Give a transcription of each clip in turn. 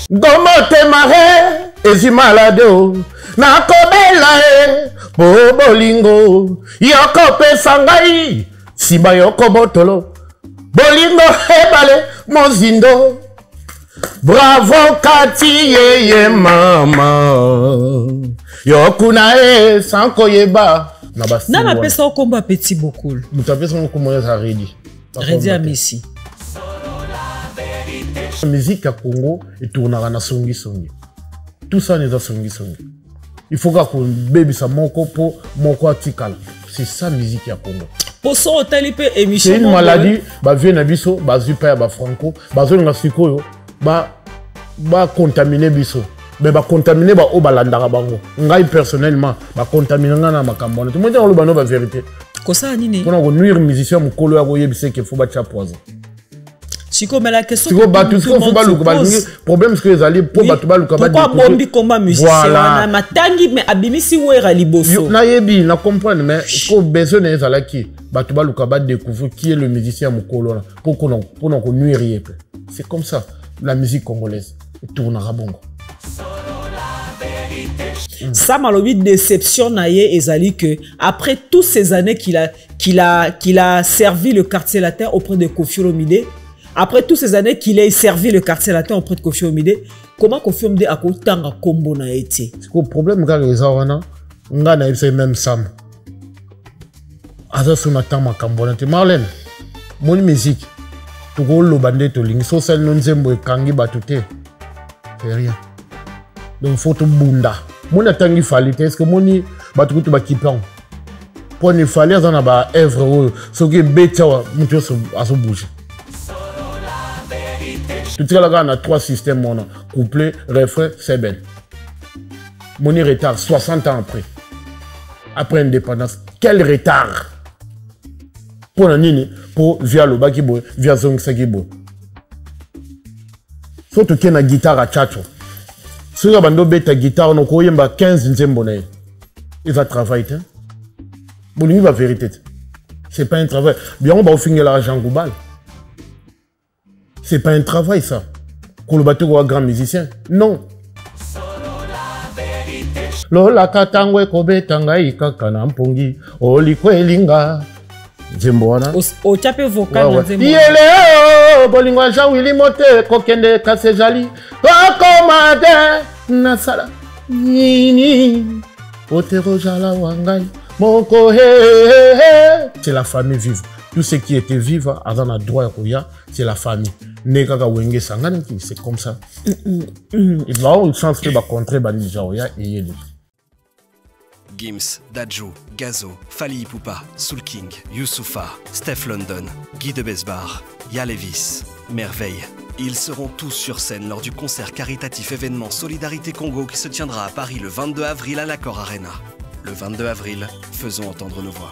Gomo te mare, ezi malade o. Nakobela e, po bolingo. Yoko pe sangai, siba yoko botolo. Bolingo hebale, mozindo. Bravo Kati ye mama. Yokuna e, sanko yeba. Nana pesa au combat petit beaucoup. Muta pesa au combat ça ready. Ready à Messi. La musique à Congo est tournée à songi songi. Tout ça n'est pas songi songi. Il faut qu'on baby ça moko atikal. C'est ça la musique à Congo. Pour ça hôtel peut émission. C'est une maladie, bah vient nabiso, bah zupa bah franco, bah zone ngasiko yo, bah contaminer biso. Mais bah contaminer bah au balandara bango. Ngai personnellement bah contaminer ngana makambo. Tout le monde a le bano bah vérité. Kosa nini? Pour nous nuire musicien mu kolo ya boye bise qu'il faut battre poison. Chico, mais la question que problème c'est que les alliés pour battre le combat. Pourquoi bombi combat musicien? Voilà. Ma tangi mais abimisi ouera liboso. Na yebi na comprendre mais ko besoin les alaki battre le combat découvrir qui est le musicien mukolo pour qu'on nuire. C'est comme ça la musique congolaise tournera bongo. Ça m'a l'objet de déception naïe ezali que après toutes ces années qu'il a servi le quartier latin auprès de Koffi Olomide. Après toutes ces années qu'il ait servi le quartier latin auprès de Koffi Olomide, comment Koffi Olomide a autant combo na été? Le problème quand les gens nga na c'est même Sam. Asa suna tama kambona te Marlène. Mon musique. Tu go lo bande to ling so sel non zembo e kangi batute. C'est rien. Donc faut to bunda. Mon atangi falite est-ce que moni batu to ba kipon. Pour ne fallait dans ba œuvre so que beta muto so aso bouger. Tout ça là on a trois systèmes mon couplet, refrain, c'est ben. Mon retard 60 ans après. Après l'indépendance, quel retard? Pour la nini, pour via le bakibo, via zong sakibo. Surtout qu'il y a une guitare à tchatcho. Si vous avez une guitare, on a 15 nzembonais. Il va travailler. Bon, il va vérité. C'est pas un travail. Bien, on va finir l'argent global. C'est pas un travail, ça. Pour le bateau, un grand musicien. Non. Lola katangwe kobe tangai kakana mpongi. Oli kwelinga. Zembona. Au chape vocal de Zembona. Yele bolingwa jawili mote kokende kasejali. Kokomade nasala. Nini. Otero jala wangai. Moko he. C'est la famille vive. Tout ce qui était vivant, avant la droit c'est la famille. C'est comme ça. Il va avoir une chance de contrer Bani Jaoya et Yeli. Gims, Dadju, Gazo, Fali Ipupa, Soul King, Youssoufa, Steph London, Guy de Besbar, Yalevis, Merveille. Ils seront tous sur scène lors du concert caritatif événement Solidarité Congo qui se tiendra à Paris le 22 avril à l'Accor Arena. Le 22 avril, faisons entendre nos voix.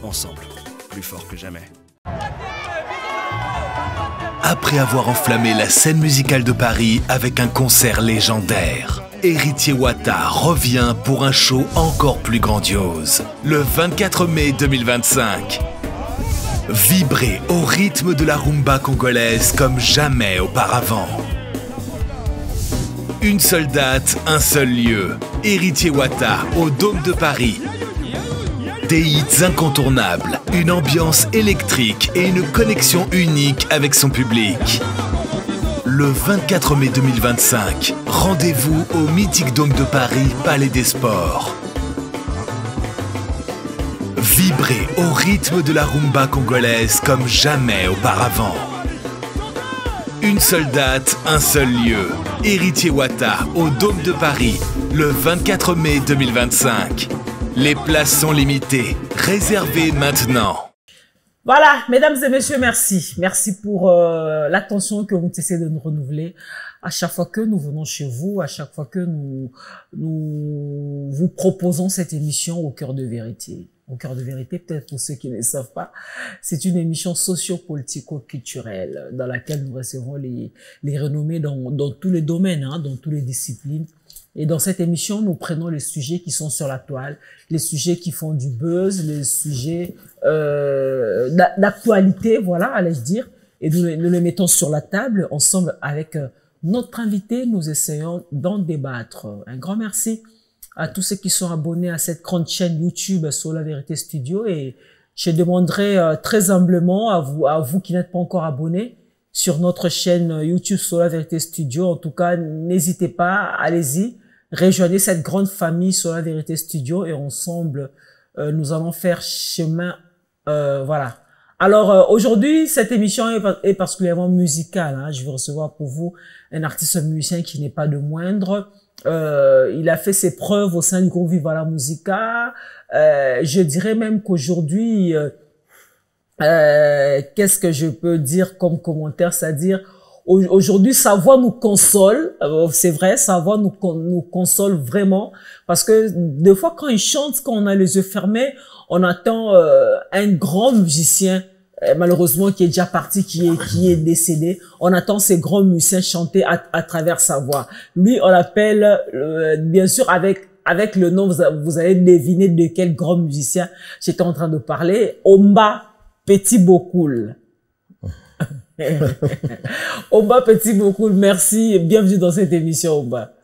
Ensemble, plus fort que jamais. Après avoir enflammé la scène musicale de Paris avec un concert légendaire, Héritier Wata revient pour un show encore plus grandiose. Le 24 mai 2025. Vibrez au rythme de la rumba congolaise comme jamais auparavant. Une seule date, un seul lieu. Héritier Wata au Dôme de Paris. Des hits incontournables, une ambiance électrique et une connexion unique avec son public. Le 24 mai 2025, rendez-vous au mythique Dôme de Paris, Palais des Sports. Vibrez au rythme de la rumba congolaise comme jamais auparavant. Une seule date, un seul lieu. Héritier Wata au Dôme de Paris, le 24 mai 2025. Les places sont limitées. Réservez maintenant. Voilà, mesdames et messieurs, merci. Merci pour l'attention que vous essayez de nous renouveler à chaque fois que nous venons chez vous, à chaque fois que nous vous proposons cette émission au cœur de vérité. Au cœur de vérité, peut-être pour ceux qui ne le savent pas, c'est une émission socio-politico-culturelle dans laquelle nous recevons les renommés dans tous les domaines, hein, dans toutes les disciplines. Et dans cette émission, nous prenons les sujets qui sont sur la toile, les sujets qui font du buzz, les sujets d'actualité, voilà, allais-je dire, et nous les mettons sur la table ensemble avec notre invité, nous essayons d'en débattre. Un grand merci à tous ceux qui sont abonnés à cette grande chaîne YouTube sur La Vérité Studio, et je demanderai très humblement à vous qui n'êtes pas encore abonnés sur notre chaîne YouTube sur La Vérité Studio. En tout cas, n'hésitez pas, allez-y, rejoignez cette grande famille sur La Vérité Studio, et ensemble, nous allons faire chemin. Voilà. Alors, aujourd'hui, cette émission est particulièrement musicale. Hein. Je vais recevoir pour vous un artiste musicien qui n'est pas de moindre. Il a fait ses preuves au sein du groupe Viva la Musica. Je dirais même qu'aujourd'hui, qu'est-ce que je peux dire comme commentaire, c'est-à-dire aujourd'hui sa voix nous console, c'est vrai, sa voix nous console vraiment, parce que des fois quand il chante, quand on a les yeux fermés, on attend un grand musicien, malheureusement qui est déjà parti, qui est décédé. On attend ces grands musiciens chanter à travers sa voix. Lui, on l'appelle, bien sûr, avec le nom, vous allez deviner de quel grand musicien j'étais en train de parler. Omba Petit Bokoul. Omba Petit Bokoul, merci et bienvenue dans cette émission, Omba.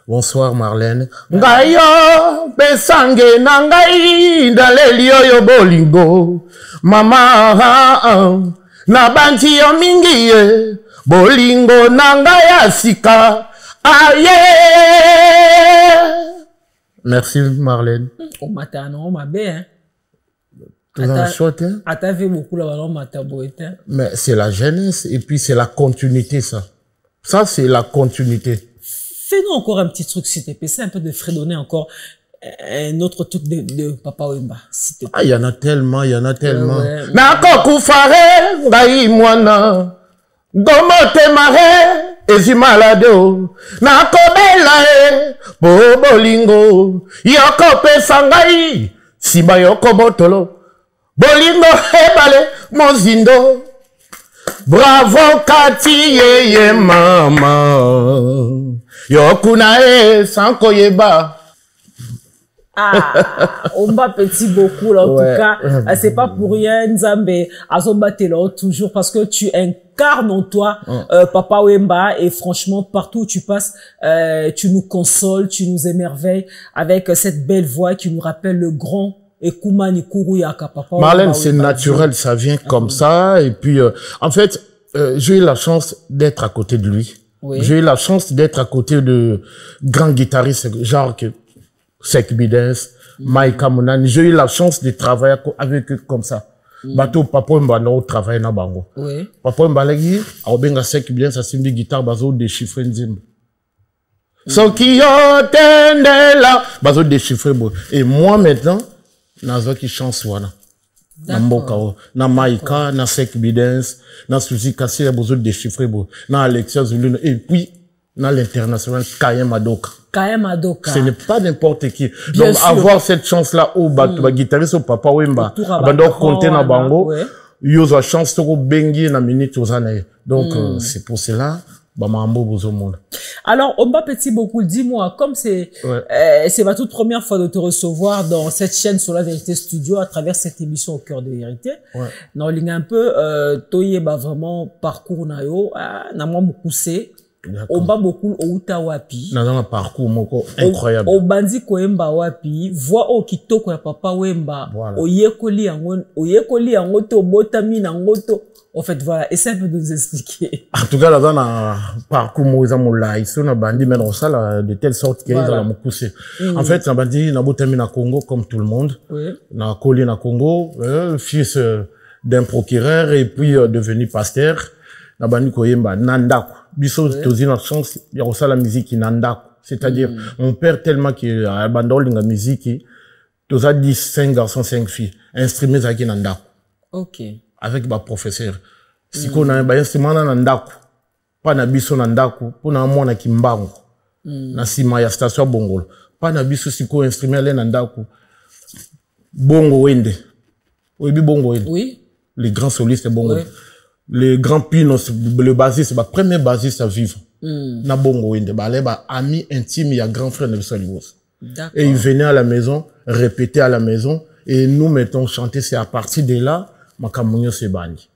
Bonsoir Marlène. Ngayo besange nangai ndaleli oyo bolingo mama na banti yo mingi bolingo nangaya sika aye. Merci Marlène. On m'a non ma bien. Hein? Fait beaucoup là, mais c'est la jeunesse et puis c'est la continuité ça. Ça c'est la continuité. Fais-nous encore un petit truc, s'il te plaît. C'est un peu de fredonner encore un autre truc de Papa Wemba, s'il te plaît. Ah, il y en a tellement, il y en a tellement. Nako kufare, ngai mwana, gomote mare, ezi malado, nako bela bolingo, yoko pesa ngai, simba yoko botolo, bolingo hebale, mozindo, bravo Kati yeye mama. Yokunae sanko yeba. Ah, Omba Petit Bokoul, en tout cas, c'est pas pour rien, Nzambe, Azomba Telo, toujours, parce que tu incarnes en toi, Papa Wemba, et franchement, partout où tu passes, tu nous consoles, tu nous émerveilles, avec cette belle voix qui nous rappelle le grand Ekumani Kuruyaka, Papa Marlène, c'est naturel, ça vient comme ça, et puis, en fait, j'ai eu la chance d'être à côté de lui. Oui. J'ai eu la chance d'être à côté de grands guitaristes, genre que Sek Bidens, Maïka Mounani. J'ai eu la chance de travailler avec eux comme ça. Bateau Papa Wemba no travaille na bango. Oui. Papa Wemba lagi, aobenga Sek Bidens a simbi guitare bazo déchiffrer nzimbo. Soki yo tendela bazo déchiffrer bo. Et moi maintenant, nazo qui chance wana. Na mboka o, na Maïka, na Sek Bidens, na Suzy Kassi ya bozo déchiffrer bo, na Alexia Zulu, et puis na l'international Kayem Adoka. Kayem Adoka. Ce n'est pas n'importe qui. Bien donc sûr. Avoir cette chance là au guitariste au Papa Wemba, abandon compter na bango, yo a chance to bengi na minute ozana. Donc c'est pour cela. Alors, Omba Petit Bokoul, dis-moi, comme c'est ma toute première fois de te recevoir dans cette chaîne sur La Vérité Studio à travers cette émission Au Cœur de Vérité. Non, il un peu, toye ba vraiment parcours na yo, na moi mukuse. Omba Bokoul outa wapi. Na un parcours moko incroyable. Obandi koemba wapi, voix o kitoko ya Papa Wemba. Oyekoli yango to botami na ngoto. En fait, voilà, essaie de nous expliquer. En tout cas, là, dans un parcours, Moïse Moula, ici, on a bandi, mais on ça, de telle sorte qu'il y a dans poussé. En fait, on a bandi, on a botami na Congo, comme tout le monde. On a collé na Congo, fils d'un procureur, et puis devenu pasteur. On a bandi koyemba, nandaku. Biso, tozi na chance, il y a aussi la musique nandaku. C'est-à-dire, mon père tellement qu'il a abandonné la musique, toza 10, 5 garçons, 5 filles. Instrumés à qui nandaku. Ok. Avec ma professeur. Si qu'on a un instrument na ndaku, pas na biso na ndaku, pour na mwana kimbango. Na sima ya station bongolo. Pas na biso si qu'on instrument na ndaku. Bongo wende. Oui, bongo wende. Oui. Les grands solistes bongo. Oui. Les grands pinos, le bassiste, c'est ma première bassiste à vivre. Na bongo wende. Ba les ba ami intime, il y a grand frère de Bissalimos. Et il venait à la maison, répétait à la maison, et nous mettons chanter, c'est à partir de là, Makamunyo se bandi.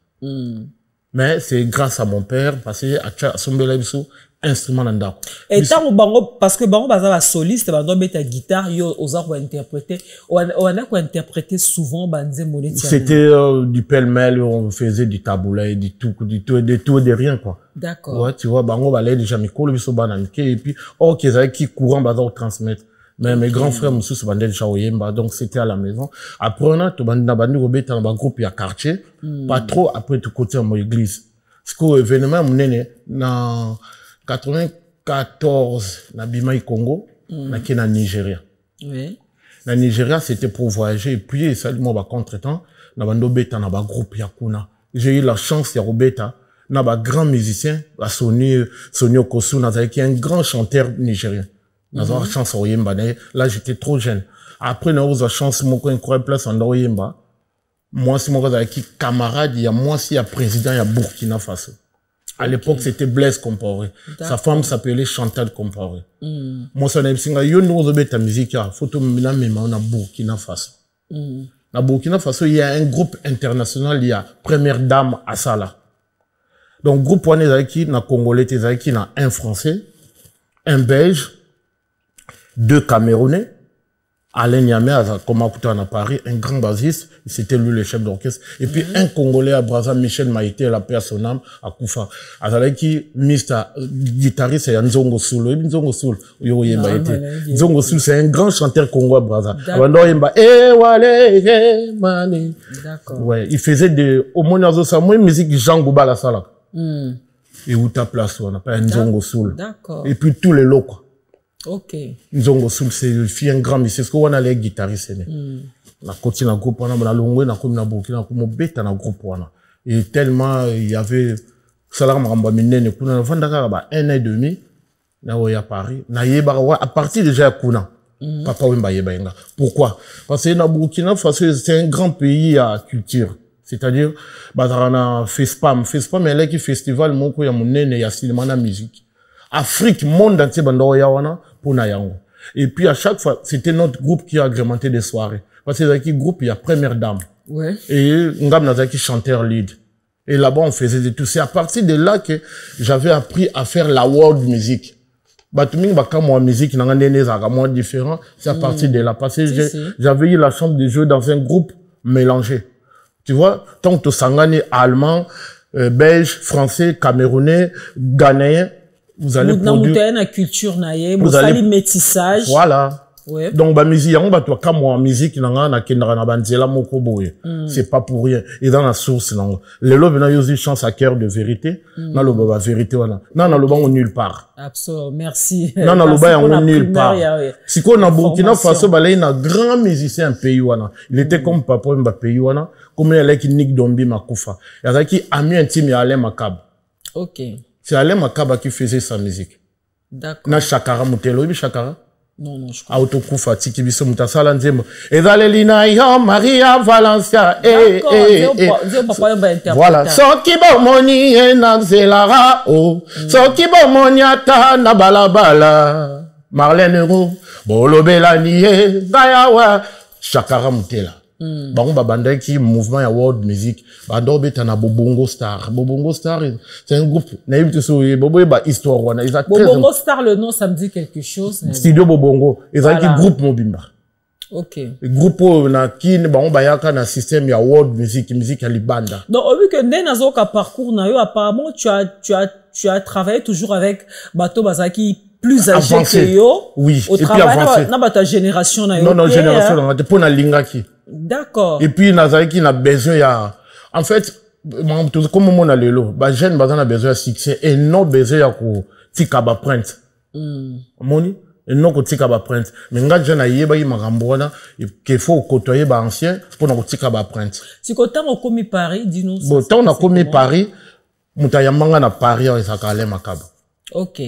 Mais c'est grâce à mon père, parce que à Sombela Biso, instrument d'andako. Et tant bango, parce que bango baza soliste, bango beta guitare, yo osa ko interpréter, on a ko interpréter souvent banze moleti. C'était du pêle-mêle, on faisait du taboulet, du tout, de rien, quoi. D'accord. Ouais, tu vois, bango balait déjà mikolo biso bananike, et puis, oh, qu'ils avaient qui courant baza transmettre. Mais mes grands frères, monsieur, se bandaient déjà au Yemba, donc c'était à la maison. Après, on a tout bandi robeta dans un groupe, il y a quartier, pas trop, après, tout côté, en église. Parce que l'événement, mon nene, dans 94, na Bima Congo, na qui na Nigeria. Oui. Na Nigeria, c'était pour voyager, et puis, ça, moi, bah, contre-temps, na bando beta, na ba groupe yakuna. J'ai eu la chance, ya robeta, na ba grand musicien, la Sonny Okosu, na qui est un grand chanteur nigérien. Na la chance au Yemba. Là, j'étais trop jeune. Après, na la chance, mon coin, incroyable place en Yemba. Moi, si mon avec qui camarade, il y a moi, si il y a président, il y a Burkina Faso. À l'époque, c'était Blaise Compaoré. Sa femme s'appelait Chantal Compaoré. Moi, ça n'a pas yo nous obé ta musique, photo mina mema on a Burkina Faso. Na Burkina Faso, il y a un groupe international, il y a Première Dame Assala. Donc, groupe on est avec qui, na Congolais, t'es avec qui, na un Français, un Belge, 2 Camerounais, Alain Niamé, comme à Paris, un grand bassiste, c'était lui le chef d'orchestre. Et puis un Congolais à Brazza, Michel Maïté, la paix à son âme, à Koufa. Azalaki, Mr. Guitariste, c'est Nzongo Soul. Nzongo Soul, Yo Yemba été. Nzongo Soul, c'est un grand chanteur congolais à Brazza. Avant Yemba, Mani. D'accord. Ouais, il faisait au Monazo Samoui, musique Jean Gouba la Sala. Et où ta place, on appelle Nzongo Soul. D'accord. Et puis tous les locaux. Ok. Nzongo Soul, c'est un grand monsieur. C'est ce qu'on a les guitaristes. Na continue na groupe, on a l'ongwe, na comme na Burkina, na comme bête na groupe, et tellement, il y avait, salaire maramba minene, kuna, na fandaka, ba, 1 an et demi, na oya Paris, na yeba, à partir déjà, kuna, papa wemba yeba yenga. Pourquoi? Parce que na Burkina Faso, c'est un grand pays à culture. C'est-à-dire, bah, on a FESPAM, il y a un festival, mon ko ya monene, ya cinéma na musique. Afrique, monde entier, bando ya wana, pour na yango. Et puis, à chaque fois, c'était notre groupe qui a agrémenté des soirées. Parce que dans le groupe, il y a Première Dame. Ouais. Et Ngam Nazaki chanteur lead. Et là-bas, on faisait de tout. C'est à partir de là que j'avais appris à faire la world music. Batuming baka moi musique, n'a pas moi différent. C'est à partir de là. Parce que j'avais eu la chance de jouer dans un groupe mélangé. Tu vois, tant que sangani allemand, belge, français, camerounais, ghanéen, vous allez produire. Vous culture naïe, vous allez métissage. Voilà. Ouais. Donc, bah, musique, on va toi, comme moi, musique, na kendra na banzela moko boye. C'est pas pour rien. Et dans la source, non. Les lobes, na yosi chance à cœur de vérité. Na lo baba vérité, wana. Na lo ba on nulle part. Absolument. Merci. Na lo ba on nulle part. Si qu'on a Burkina Faso, bah, là, il y a un grand musicien, un pays, wana. Il était comme papa, mba pays, wana. Comme il y a qui Nick Dombi Makoufa. Il y a qui ami intime, il y a Alain Makab. Ok. C'est Alain Makaba qui faisait sa musique. D'accord. Na Chakara Moutelo, oui, Chakara. Non, je crois. Autokufa, tiki biso mutasala nzembo. Ezalelina yo Maria Valencia. Voilà. Soki bomoni enanzelara o. Soki bomoni ata na balabala. Marlène Roux, bolobela niye gayawa. Chakara Mutela. Bango babanda qui mouvement ya world music. Bando beta na Bobongo Star. Bobongo Star, c'est un groupe. Naïm tu souviens, Bobo ba histoire wana. Bobongo Star, le nom, ça me dit quelque chose. Studio Bobongo. Ils ont un groupe Mobimba. Ok. Le groupe na kin bango bayaka na système ya world music, musique à libanda. Donc vu que Nenazoka parcours na yo apparemment tu as travaillé toujours avec Bato Bazaki plus âgé que yo. Oui. Au travail na ta génération na yo. Non, génération na pour na lingaki. D'accord. Et puis Nazaki n'a besoin ya en fait comme mon a lelo ba jeune bazan a besoin de succès et non besoin ya ko tika ba print. Moni et non ko tika ba print. Mais nga jeune a yeba yi makambo wana qu'il faut côtoyer ba ancien pour na ko tika ba print. Si ko tant on commis Paris, dis-nous. Bon, tant on a commis Paris, mutayamanga na Paris ya ça kale makaba. OK.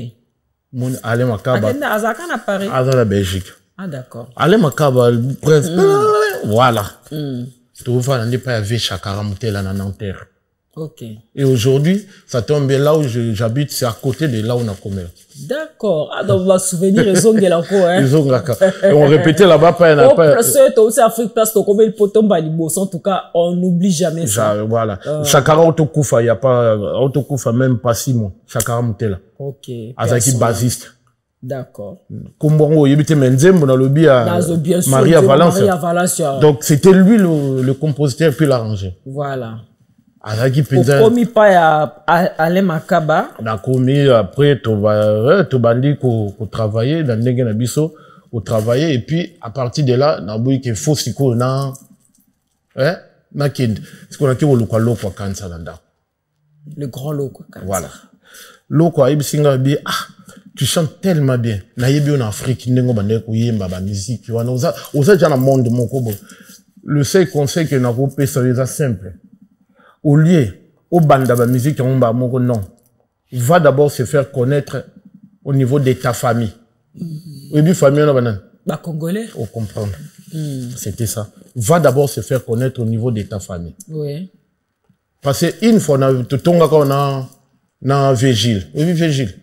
Moni ale makaba. Azaka na Paris. Azaka Belgique. Ah d'accord. Ale makaba prince. Voilà. Tu vois, on n'est pas avec Chakara Moutela na Nanterre. Ok. Et aujourd'hui, ça tombe bien là où j'habite, c'est à côté de là où on a commis. D'accord. Ah, donc, on va souvenir les ongles là, quoi, hein. Les ongles, et on répétait là-bas, pas un pas. Aussi Afrique, parce que comme il peut tomber en tout cas, on n'oublie jamais ça. Voilà. Chakara Autokoufa, il n'y a pas, Autokoufa, même pas 6 mois. Chakara Moutela. Ok. Azaki basiste. D'accord. Kumbongo, il était Menzem, dans le lobby à Maria Valencia. Donc, c'était lui le compositeur, puis l'arrangeur. Voilà. Azaki Penza. Au commis pas à Alain Makaba. On a commis après, tu bandi qu'on travaillait dans le Nabiso, qu'on travaillait, et puis, à partir de là, on a vu qu'il faut ce qu'on a, hein, na kind. Ce qu'on a qui au local, quoi, kansa, landa. Le grand lot, quoi, kansa. Voilà. L'eau, quoi, il singa bi, ah, tu chantes tellement bien. Na yebi en Afrique, n'engo bande kuyemba ba musique, tu vois. Osa déjà dans le monde mon kobo. Le seul conseil que n'a pas ça c'est simple. Au lieu au banda ba musique on ba moko non. Va d'abord se faire connaître au niveau de ta famille. Oui, bi famille on banan. Ba congolais. Au comprendre. C'était ça. Va d'abord se faire connaître au niveau de ta famille. Oui. Parce que une fois on a tout tonga qu'on a na Végile. Oui, Végile.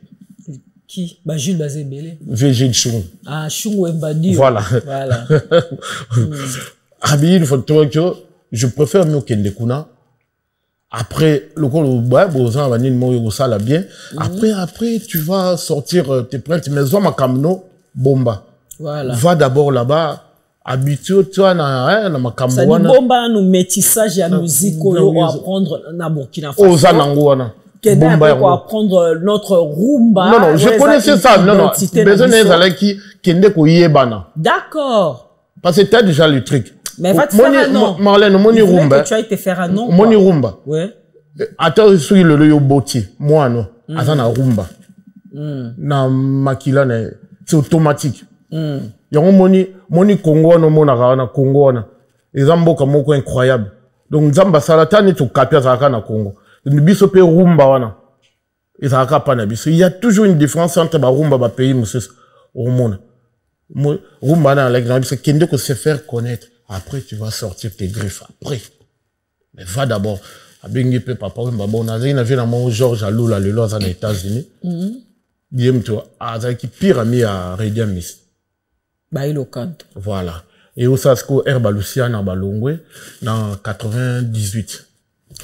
Qui? Bah, Jules Bazébélé. Végile Chung. Ah, Chung Mbadi. Voilà. Voilà. Une fois je préfère mieux qu'elle découna. Après, le coup, ouais, bozan, va nil mo ça la bien. Après, tu vas sortir tes prêts, mais zoa ma kamno, bomba. Voilà. Va d'abord là-bas. Habitué, tu vois, na ma kamno. Ça dit bomba, nous métissage et musique, on apprendre na Burkina Faso. Oza nanguana. Bomba pour apprendre notre rumba. Non, je connaissais ça. Non. Besoin d'un qui kende ko yebana. D'accord. Parce que t'as déjà le truc. Mais va te faire un nom. Marlène, moni rumba. Tu as été faire un nom. Moni rumba. Ouais. Attends, je suis le yo boti. Moi, non. Azana rumba. Na makila, c'est automatique. Yango moni Congo, no mona na Congo, na. Ezambo kamoko incroyable. Donc, Zamba Salata, ni tu kapia zaka na Congo. Biso pe rumba wana. Ezaka pa na biso. Il y a toujours une différence entre ba rumba ba pays monsieur au monde. Rumba na la grande c'est kende ko se faire connaître. Après tu vas sortir tes griffes après. Mais va d'abord à bengi pe papa rumba bon na zina vient na mon Georges Alula le loza na États-Unis. Bien tu azaki pire ami à Redia Miss. Ba ilo canto. Voilà. Et au Sasko Herba Luciana Balongwe dans 98.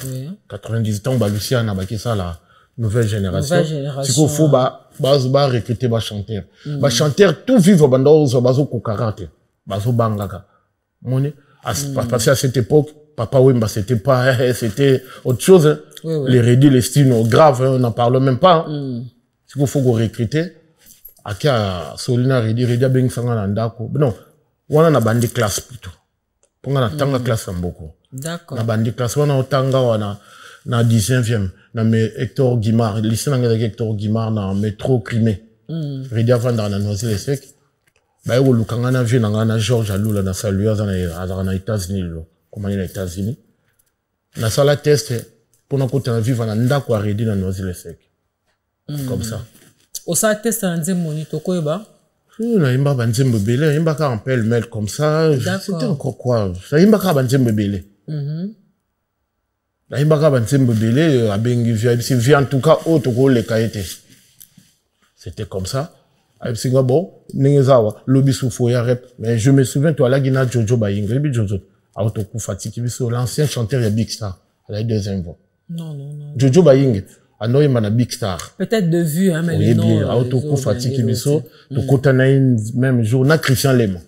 Oui. 98 ans, Lucia n'a pas ça la nouvelle génération. C'est qu'il faut recruter des chanteurs. Les chanteurs tout vivre dans le kokarate, bazo bangaka. Parce qu'à cette époque, Papa Wemba c'était pas, c'était autre chose. Oui. Les rédits, les styles graves, on n'en parle même pas. C'est qu'il faut recruter. Akia Solina rédit ben sanga nandako. Non, on a bandi classe plutôt. Pour on a tanga classe en beaucoup. D'accord. Na bandi classe wana otanga wana na 19e na me Hector Guimard lycée na Hector Guimard na métro Crimée. Redia vanda na Noisy-le-Sec. Ba yo lukanga na vie na Georges Alula na saluer na États-Unis lo. Comment na États-Unis. Na sala test pour na kota na vivre na ndako a Redia na Noisy-le-Sec. Comme ça. Au sa test na nzemoni tokoyeba. Na imba banzembe belé, imba ka en pêle-mêle comme ça. C'était encore quoi? Ça imba ka banzembe belé. Na imbaka banzembe belé abengi via en tout cas autre que les kaete. C'était comme ça. Absinga bon, ningezawa lobi soufoya rep. Mais je me souviens toi là gina Jojo Bayinga, bi Jojo auto ku fatiki biso l'ancien chanteur de Big Star, elle a deuxième voix. Non. Jojo Bayinga, anoy mana Big Star. Peut-être de vue hein mais oui, non. Auto ku fatiki biso, to kotana même jour na Christian Lema.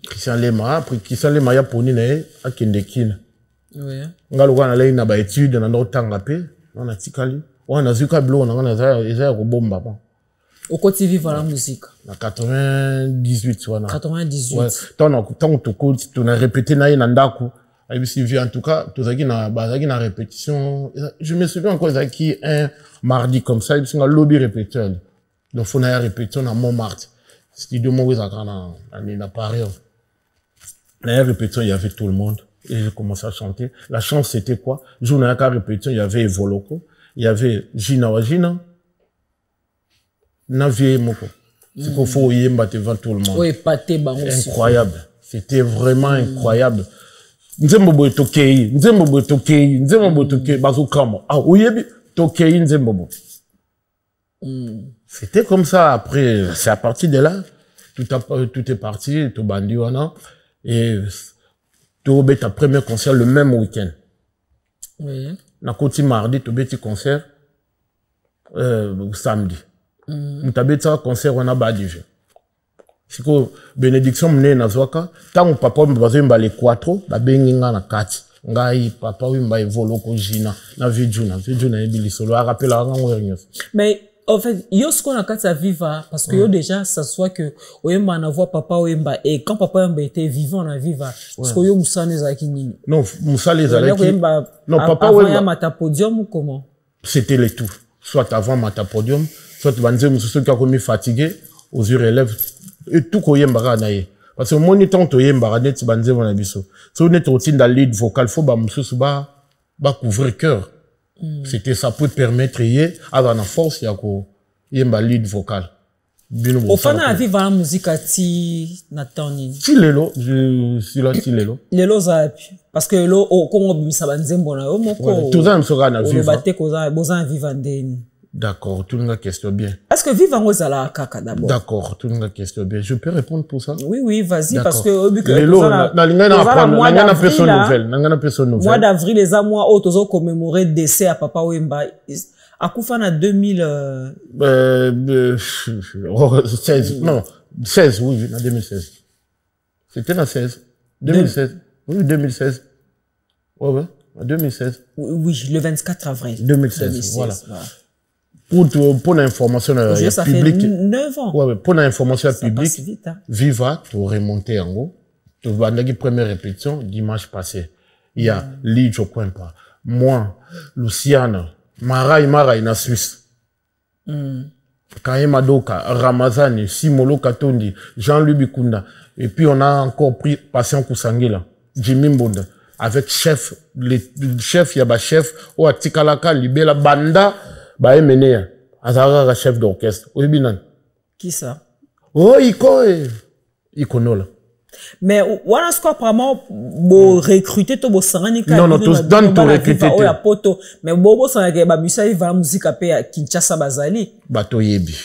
Christian Lema, après Christian Lema ya poni na akende kina. Oui. Ngaloka na lei na ba étude na ndotanga pe, on a tikali. On a zuka blo na za robomba bon. Au côté vivre la musique. En 98 wana. 98. Ouais. Tant tu as répété na ndako. ABC vient en tout cas, tozaki na répétition. Je me souviens encore zaki un mardi comme ça, ABC nga lobby répétition. Donc faut na répétition na Montmartre. Studio mo wezaka na Paris. La répétition, il y avait tout le monde. Et j'ai commencé à chanter. La chance, c'était quoi? Jour na ka répétition, il y avait Evoloko, il y avait Gina Wajina, Navie Moko. C'est qu'il faut yemba devant tout le monde. Oui, pâté, bah, incroyable. C'était vraiment incroyable. nzembo boye tokei nzembo boye tokei nzembo boye tokei bazokama ah oyebi tokei nzembo boye. C'était comme ça. Après, c'est à partir de là, tout est parti, tout bandi, et tout bête ta premier concert le même week-end. Oui. Na côté mardi, tout bête concert samedi. Nous t'avons ça concert on a badivé. C'est que bénédiction mené na zwaka, tant papa mbazo mbale 4, ba benginga na 4. Ngai papa mba evolo ko jina na vidéo na ebili solo a rappelé la ngonyos. Mais en fait, yo ce qu'on a quand ça viva parce que yo déjà ça soit que oyemba na voix papa oyemba et quand papa oyemba était vivant na viva parce que yo musa nezaki nini. Non, musa les alaki. Non, papa oyemba mata podium ou comment? C'était le tout. Soit avant mata podium, soit banze mususu qui a commis fatigué aux yeux élèves et tout koyemba naye. Parce que mon temps toyemba net banze mon abiso. So on est routine dans lead vocal faut ba mususu ba couvrir cœur. C'était ça peut permettre avoir la force ya ko yemba lead vocal. Au fin na vivre la musique ti natani. Ti lelo, je suis là ti lelo. Lelo za parce que lo ko ngobimisa banzembo na yo moko. Tout ça me sera na vivre. Bate ko za boza vivre ndeni. D'accord, tout une question bien. Est-ce que vivre en zala kaka d'abord? D'accord, tout une question bien. Je peux répondre pour ça? Oui, vas-y parce que au but que lelo na personne nouvelle. Mois d'avril les mois où tozo commémorer décès à Papa Wemba. Akufa na 16 non 16 oui en 2016. C'était en 16 2016. Oui 2016. Ouais en 2016. Oui, le 24 avril 2016 voilà. Pour l'information publique, 9 ans. Ouais, pour l'information publique, vite, hein. Viva, tu remonté en haut. Tu vas dans la première répétition dimanche passé. Il y a Lidjo Kwempa, moi, Luciana, Maraï na Suisse. Kaye Madoka, Ramazani, Simolo Katondi, Jean-Louis Bikunda. Et puis on a encore pris Patient Kousangila, Jimmy Mbonda. Avec chef, il y a chef, ou Atikalaka, Libela Banda, bah, mené, Azara, chef d'orchestre. Oui, binan. Qui ça? Oh, Iko là. Mais, voilà ce qu'apparemment, bon, recruter, to, bon, sangani, non, tous, dans tout recruter. Oh, la poto. Mais, bon, sangani, bah, musa, il va la musique à paix à Kinshasa, Bazali. Bah, toyebi.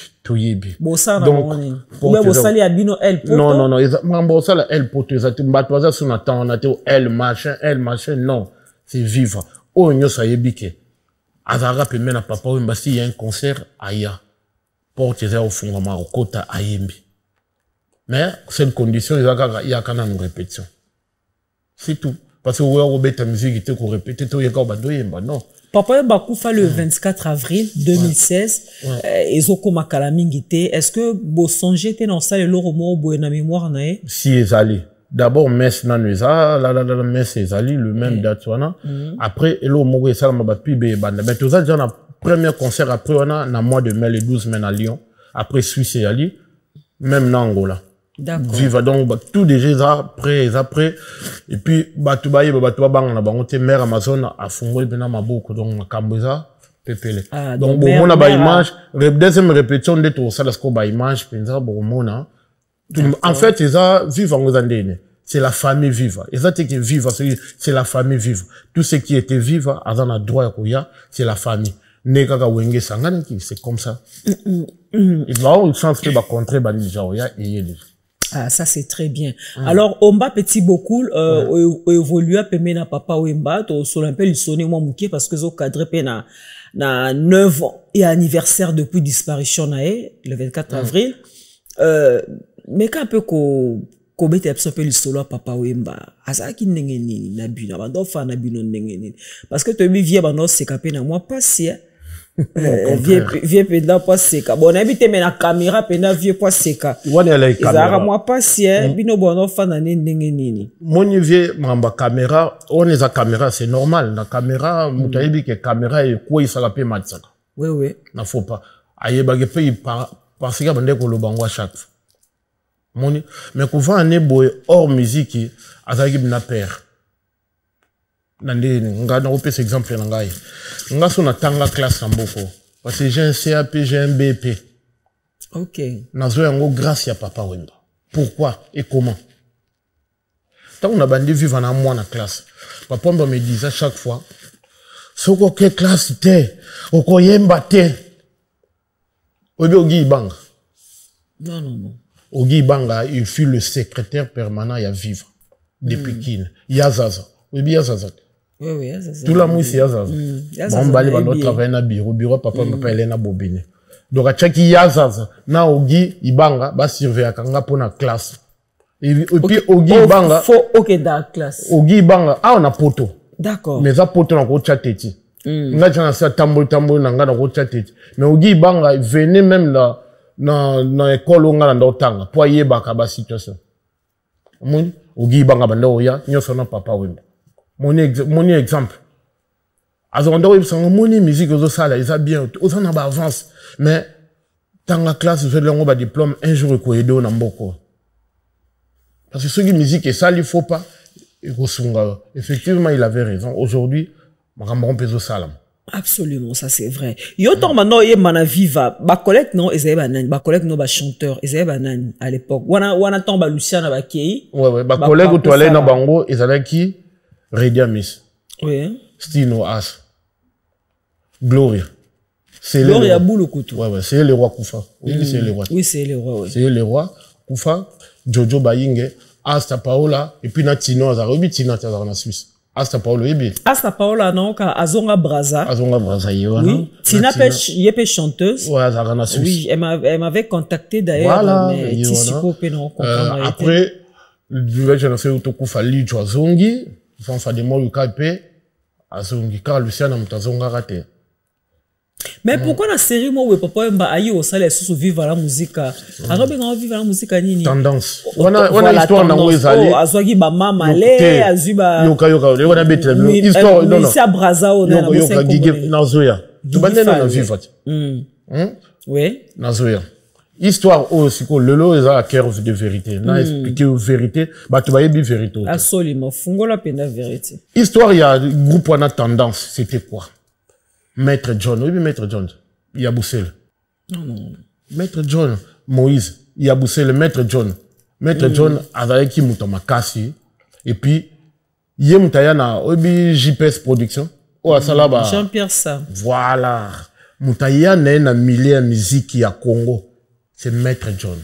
Bon, ça, donc, ou bien, bon, ça, il bino, el poto. Non, bon, ça, el poto, ça, tu m'as toi, ça, son attend, on a été, el machin, non. C'est vivre. Oh, nyo, ça, yebike. Azara peut mener à papa Wemba s'il y a un concert aïa. Porte au fond de Marokota à Yembi. Mais cette condition, il y a quand même une répétition. C'est tout. Parce que vous avez ta musique, il faut répéter, tout non. Papa Wemba Koufa le 24 avril 2016, Ezoko Makalamingite, est-ce que vous songez était dans ça le romo ou na mémoire nae? Si Ezali. D'abord, Metz Nanuza, Metz Ezali, le même date, après, Elo Mogo Salam Bapi Banda. Mais tout ça, déjà, premier concert après, on a, mois de mai, le 12 mai à Lyon. Après, Suisse et Ali. Même dans Angola. D'accord. Viva donc, tout déjà, après. Et puis, Batoubaye, Bang, on a mère Amazon, à Fungol, Bena Maboko, donc, Kamboza, Pépele. Donc, bon, on a ba image, deuxième répétition de tout ça, là, ce qu'on ba image, Penza, bon, on a. En fait, c'est la famille vive. C'est la famille vive. Tout ce qui était vive, c'est la famille. C'est comme ça. Il va avoir une chance de contrer Ah, ça c'est très bien. Alors, Omba Petit Beaucoup, évolue à Pemena Papa Wemba, sur un peu le sonner moi mouké parce que zo cadre pena na 9 ans et anniversaire depuis disparition nae, le 24 avril. Mais quand un peu ko bete absorber le solo Papa Wemba azaki ndenge nini na bino bando fa na bino ndenge nini parce que to bi vie bando se kapé na moi passé vie penda passé ka bon habité mais la caméra penda vie passé ka ezara moi passé bino bando fa na ndenge nini moni vie mamba caméra on est à caméra c'est normal la caméra mutayibi que caméra et quoi ça la pe matsaka oui na faut pas ayeba ke pe parce que bande ko lobango chaque Moni, mais qu'on va en boy hors musique, azaki bina père. Nande, nga na opé cet exemple nangai. Nga so na tanga classe mboko. Parce que j'ai un CAP, j'ai un BP. Ok. Nazo yango grâce à Papa Wemba. Pourquoi et comment? Tant on a bandé vivre en moi dans la classe. Papa me disait chaque fois, ce que classe t'es, au koyemba t'es. Obi Ogi Banga. Non. Ogi Banga, il fut le secrétaire permanent à vivre. Depuis qu'il. Yazaza. Obi Yazaza. Oui, Yazaza. Tout l'amour, c'est Yazaza. Bon, on va aller travailler dans le bureau. Papa m'appelle na bobine. Donc, à chaque Yazaza, na Ogi Ibanga, va surveiller à Kanga pour la classe. Et puis, Ogi Ibanga. Faut, ok, dans la classe. Ogi Ibanga, on a poto. D'accord. Mais ça poto na ko chateti. Nga jana sa tambour nanga na ko chateti. Mais Ogi Ibanga venait même là dans l'école où on a dans pour y baka ba situation. Mon Ogi Ibanga banda oya nyoso na papa wemba. Mon exemple. Azonda web sang mon musique aux sala ils a bien aux en avance mais dans la classe je l'ai ba diplôme un jour ko edo na mboko. Parce que ce qui musique et ça il faut pas. Effectivement, il avait raison. Aujourd'hui, absolument, ça c'est vrai. Yo tant maintenant y mana viva, ba collègue non, ils avaient ba collègue non ba chanteur, ils avaient à l'époque. Wana tant ba Luciana ba Kei. Ouais, ba collègue où tu allais dans bango, ils avaient qui? Rediamis. Oui. Stino As. Gloria. C'est Gloria Boulou Koutou. Ouais, c'est le roi Koufa. Oui, c'est le roi. Oui, c'est le roi, oui. C'est le roi Koufa, Jojo Bayinge. Asta Paola et puis Natino Azarobi Tina en Suisse. Asta Paola ebi. Asta Paola non ka Azonga Braza. Azonga Braza oui. Tina pe chanteuse. Ouais, en Suisse. Oui, elle m'avait contacté d'ailleurs. Voilà. Mais Tissiko pe non comprendre. Après le jeune fait Utokufa li Azongi, fanfa de mo Lukape Azongi car Luciana mtazonga raté. Mais pourquoi la série moi où papa mba ayi au salaire sous vivre la musique alors bien vivre la musique nini tendance on a histoire na wezali azwagi ba mama le azuba yoka on a bête histoire non non c'est Braza on a yoka gigi na zoya tu bande na vivre oui na zoya histoire aussi ko lelo eza la curve de vérité na expliquer vérité ba tu ba yebi vérité absolument fungola pena vérité histoire il y a groupe on a tendance c'était quoi? Maître John, oui, Maître John, Yaboussel. Non. Maître John, Moïse, Yaboussel, Maître John. Maître John, avec qui Makasi. Et puis, Yemutayana, Obi JPS Production. Oh, Salaba. Jean-Pierre Sam. Voilà. Mutayana, na millier musique à Congo. C'est Maître John.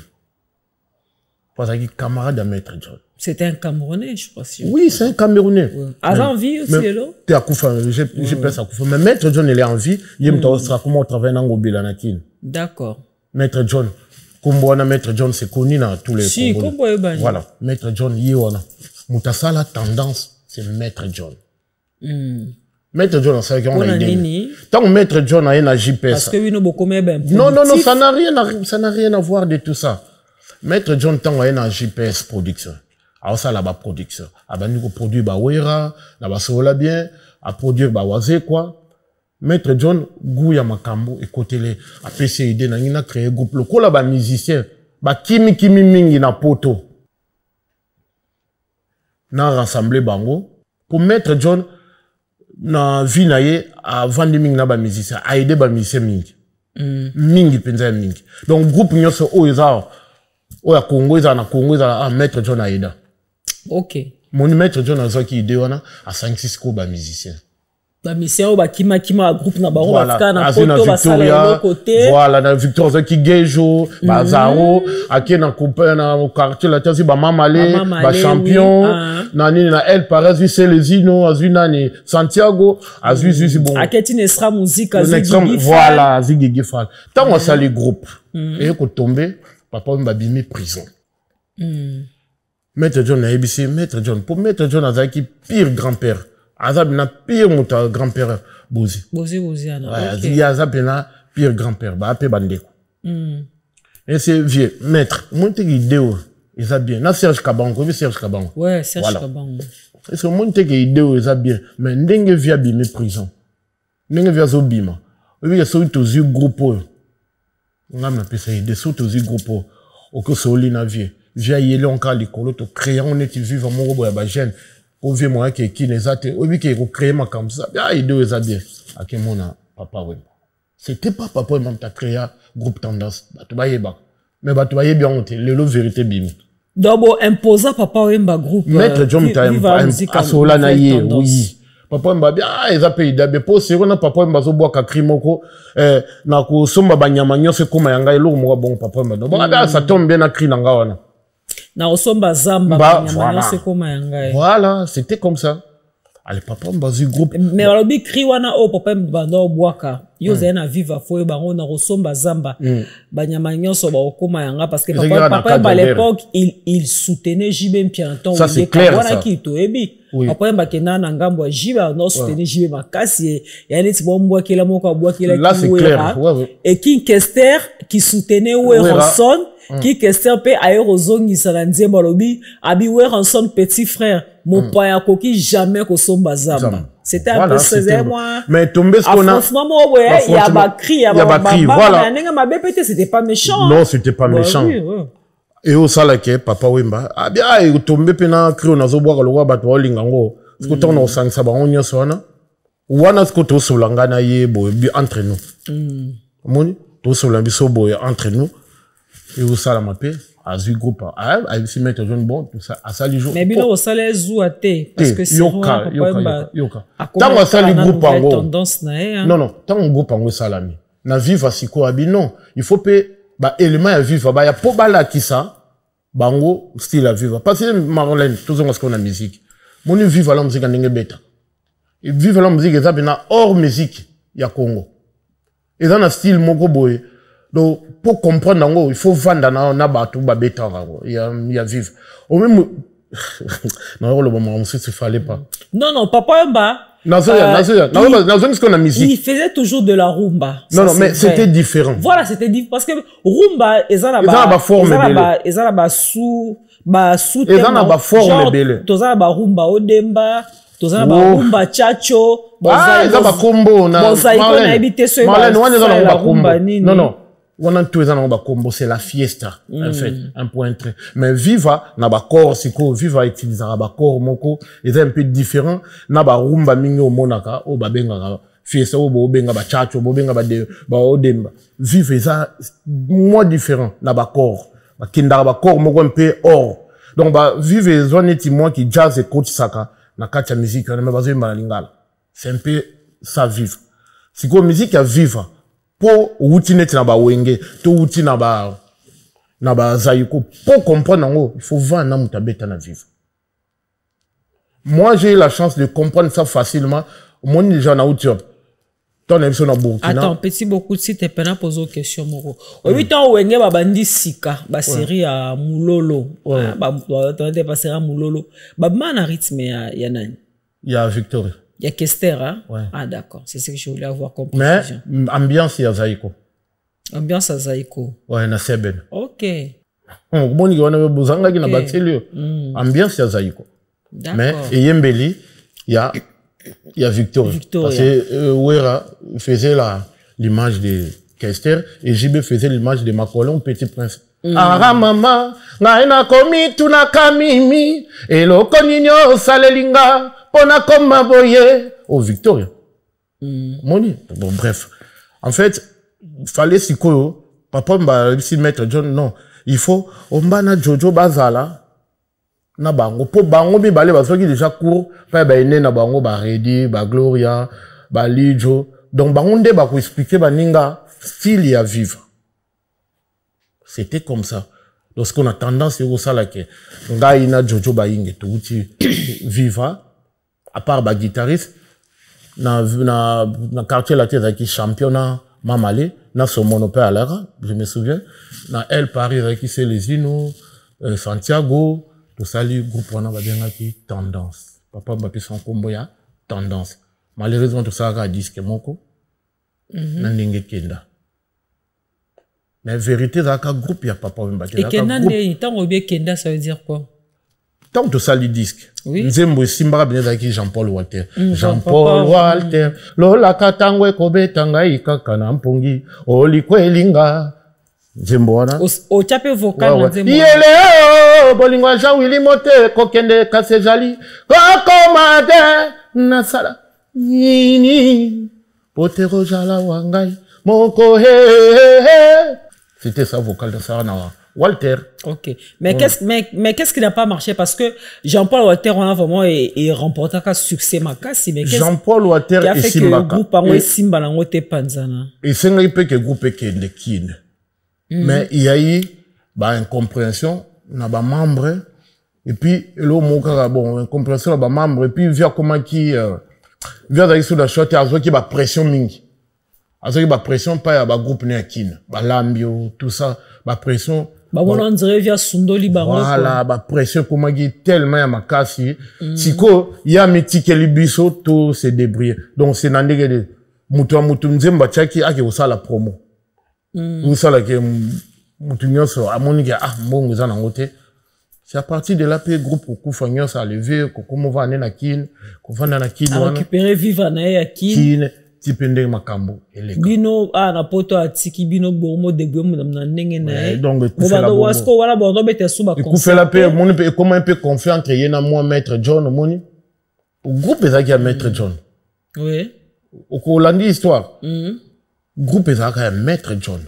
Parce qu'il est camarade de Maître John. C'était un Camerounais, je crois. Si oui, c'est un Camerounais. Ouais. Avant vie aussi, là. T'es à Koufa, j'ai pensé à Koufa. Mais Maître John, il est en vie. Il me sera comment on travaille dans Gobilanakin. D'accord. Maître John. Kumboana Maître John, c'est connu dans tous les si, Congolais. Voilà. Maître John, Yiwana. Moutassa, la tendance, c'est Maître John. Maître John, c'est qu'on a idée. Tant que Maître John a un JPS. Parce que oui, nous beaucoup ben. Non, ça n'a rien à voir de tout ça. Maître John, tant qu'on a un JPS production. Alors ça là-bas production. Ah nous produire bah Wera, là-bas ça bien, à produire bah Wazé quoi. Maître John Gouya Makambo et côté les a PCID na créé groupe le ko là-bas musicien bah kimi mingi na poto. Na rassembler bango pour Maître John na vie na ye à vendre mingi na ba musicien, a aider ba musicien mingi. Mingi penza mingi. Donc groupe nyoso o ezao o ya Congo eza na Congo eza a Maître John aida. Ok. Mon Maître John a qui idée wana à 5-6 ko ba musicien. Ba musicien ba kima groupe na bango voilà. ba na poto ba sala côté. Voilà, na Victor qui Gejo, ba Zaro, aki na couper na quartier la tasi ba Mamale, ba champion, na ni na El Perez vi Celezino, azu nani Santiago, azu bon. Aketi nestra musique azu. Voilà, azu Gigifal. Tant on sali groupe et ko tomber, papa m'a bimi prison. Maître John a ABC, Maître John. Pour Maître John, a qui pire grand-père. Azab na pire mon grand-père Bozi. Bozi, ana. Ouais, il Azab na pire grand-père. Bah, apé bandeko. Et c'est vieux. Maître, monte idéo. Ils a bien. Na Serge Kabango, oui, Serge Kabango. Ouais, Serge Kabango. Et c'est monte idéo, ils a bien. Mais n'enge via bimé prison. N'enge via zobima. Oui, il y a sauté aux yeux groupe. On a appelé ça, des sauté aux yeux groupe. Au que soli na vie. Via yele encore l'école, to créer, on est vivre à mon robot à Bajen. Au vieux moi qui les a été, au vieux qui créé ma comme ça. Ah, il doit les bien. À quel moment papa ouais. C'était pas papa même t'as créé groupe tendance. Bah tu vas y bah. Mais bah tu vas y bien honte. Le lot vérité bim. D'abord, imposant Papa Wemba groupe. Maître John Asola na ye, oui. Papa Wemba, ah, ils appellent d'abord, pour ce qu'on a Papa Wemba zo bois kakrimoko, na ko somba banyama nyose koma yanga ilo mo bon Papa Wemba. Bon, ah, ça tombe bien na cri nanga wana. Na osomba zamba banyama nyose koma yanga. Voilà, c'était comme ça. Allez, Papa Wemba zo groupe. Mais alors bi cri wana o Papa Wemba ndo boaka. Yo zena viva foye bango na osomba zamba banyama nyose ba okoma yanga parce que Papa Wemba à l'époque il soutenait JB Mpianton. Ça c'est clair ça. Papa Wemba kena na ngambo ya JB no soutenait JB makasi ya neti bombo kila moko abwa kila là c'est clair. Et King Kester qui soutenait Weranson qui Kester pe aérozongi salanzemba lobi abi Weranson petit frère mon paya koki jamais ko somba zamba. C'était un peu ça, moi. Mais tombé ce qu'on a. Franchement, ouais, il y a ba cri, il y a ba cri, voilà. C'était pas méchant. Non, c'était pas méchant. Oui, ouais. Et au salake, Papa Wemba, ah bien, il tombé pena cri, on a zo boire le roi bato lingango. Ce que t'en as sang ça, on y a soana. Wana ce que t'as sur l'angana ye, boy, entre nous. Moni, t'as sur l'ambition, boy, entre nous. Et au salamapé. Azu groupe ah si mettre jeune bon tout ça à ça les jours mais bien au salaire zouate parce que c'est yoka tant on ça les groupe en tendance na non tant on groupe en salami na vivre siko abi non il faut pe ba élément à vivre ba ya po bala ki ça bango style à vivre parce que Marlène tout ce qu'on a musique mon vivre la musique ndenge beta et vivre la musique ça bena hors musique ya Congo et dans un style moko boy. Donc, pour comprendre, il faut vendre na batou ba beta il y a vivre. Au même non le moment il fallait pas. Non Papa Wemba ce qu'on a musique. Il faisait toujours de la rumba. Non mais c'était différent. Voilà, c'était différent parce que rumba ils ont la forme belé. Toza ba rumba odemba, toza ba rumba chacho, ils ont ba combo na Marlène, non. On a tous les ans combo, c'est la fiesta, en fait, un point très. Mais Viva, n'a pas corps, siko, Viva utilise ba corps, moko, est un peu différent, n'a pas rumba mingi au monaka, au babenga, fiesta, au benga ba chacho, au benga ba odemba. Viva, ça, moins différent, n'a pas corps. Kinda ba corps, moko un peu hors. Donc, Viva, zone eti moi qui jazz et coach saka, na kacha musique, on a même besoin de malingala. C'est un peu ça, Viva. Siko, musique à Viva. Pour outineti na ba wenge to outi na ba zaïko pour comprendre il faut vendre mutabeta na vivre. Moi j'ai eu la chance de comprendre ça facilement. Mon déjà na outi ton émission na Burkina. Attends petit beaucoup si t'es pena poser une question moko. Au 8 ans wenge ba bandi sika ba série à Mulolo. Ba ba série à Mulolo. Ba man rythme ya nani? Il y a Victory. Il y a Kester, hein? Ouais. Ah, d'accord. C'est ce que je voulais avoir comme précision. Mais, ambiance, il y a Zaïko. Ambiance à Zaïko. Ouais, na Seben. Ok. Bon, il y a Bozanga qui n'a pas de ambiance, il y a Zaïko. D'accord. Mais, et Yembeli, il y a Victory. Parce que, Ouera faisait l'image de Kester et JB faisait l'image de Macolon, Petit Prince. Ah, maman, na komi, tuna kamimi, et lo koninyo salelinga, pona koma boye, oh Victoria. Moni. Bon, bref. En fait, il fallait si quoi, papa m'a si mettre John, non. Il faut, on na Jojo Bazala, na bango, po bango bi balé, parce qu'il déjà court, pa ba ene na bango, ba Redi, ba Gloria, ba Lijo. Donc, bango nde ba ko expliquer ba ninga, style y a vivre. C'était comme ça. Lorsqu'on a tendance à ça là que ngaina Jojo Bainge tout viva à part ba guitariste na quartier là qui championnat Mamale na son monopole à l'heure je me souviens na El Paris qui c'est les Ino Santiago tout ça le groupe on a bien qui tendance papa m'a fait son combo ya tendance malheureusement tout ça a disque moko na ndenge kenda. Mais vérité, dans le groupe, il n'y a pas de problème. Et Kenda, tant que bien Kenda, ça veut dire quoi? Tant que ça, le disque. Oui. Nzembo Simba, bien avec Jean-Paul Walter. Jean-Paul Walter. Lola katangwe kobe tanga ikaka na mpongi. Oli kwelinga. Nzembo wana. O chape vocal na Nzembo. Yele o, bolingwa Jean-Willy Mote, kokende kase jali. Koko made, nasala. Nini. Potero jala wangai. Moko he he he. C'était ça vocal de ça na Walter. Ok. Mais qu'est-ce qui n'a pas marché? Parce que Jean-Paul Walter, on a vraiment remporté un succès makasi. Mais Jean-Paul Walter et Simbaka. Qui a fait que le groupe a Simba la ngote panzana. Et c'est un peu que le groupe est qui. Mais il y a eu, incompréhension, on a des membres, et puis, incompréhension, on a des membres, et puis, via comment qui, via d'aller sur la shot, il y a pression mingi. Il y a pression, pas il y a groupe Néakin, Lambio, tout ça, pression. On dirait via Sundoli Bango. Voilà, pression, comment qui tellement il y a ma casse. Siko, il y a mes tickets libiso, tout se débrouille. Donc, c'est n'en est que Moutou Nzemba Tchaki, a qui a la promo. Ou ça, là, que Moutou Nyonso, à mon gars, bon, vous en avez. C'est à partir de là que le groupe Koufagnon s'est levé, qu'on va aller à Kin, qu'on va aller à Kin. À récupérer Vivana à Kin. Tipende makambo eleka bino na poto atiki bino bomo de gwe na ndenge na donc bobando wasko wala bondo bete suba concert ku fela pe moni pe comment un peu confiant entre yena moi maître John moni au groupe ezaki ya maître John oui au Holandi histoire groupe ezaki ya maître John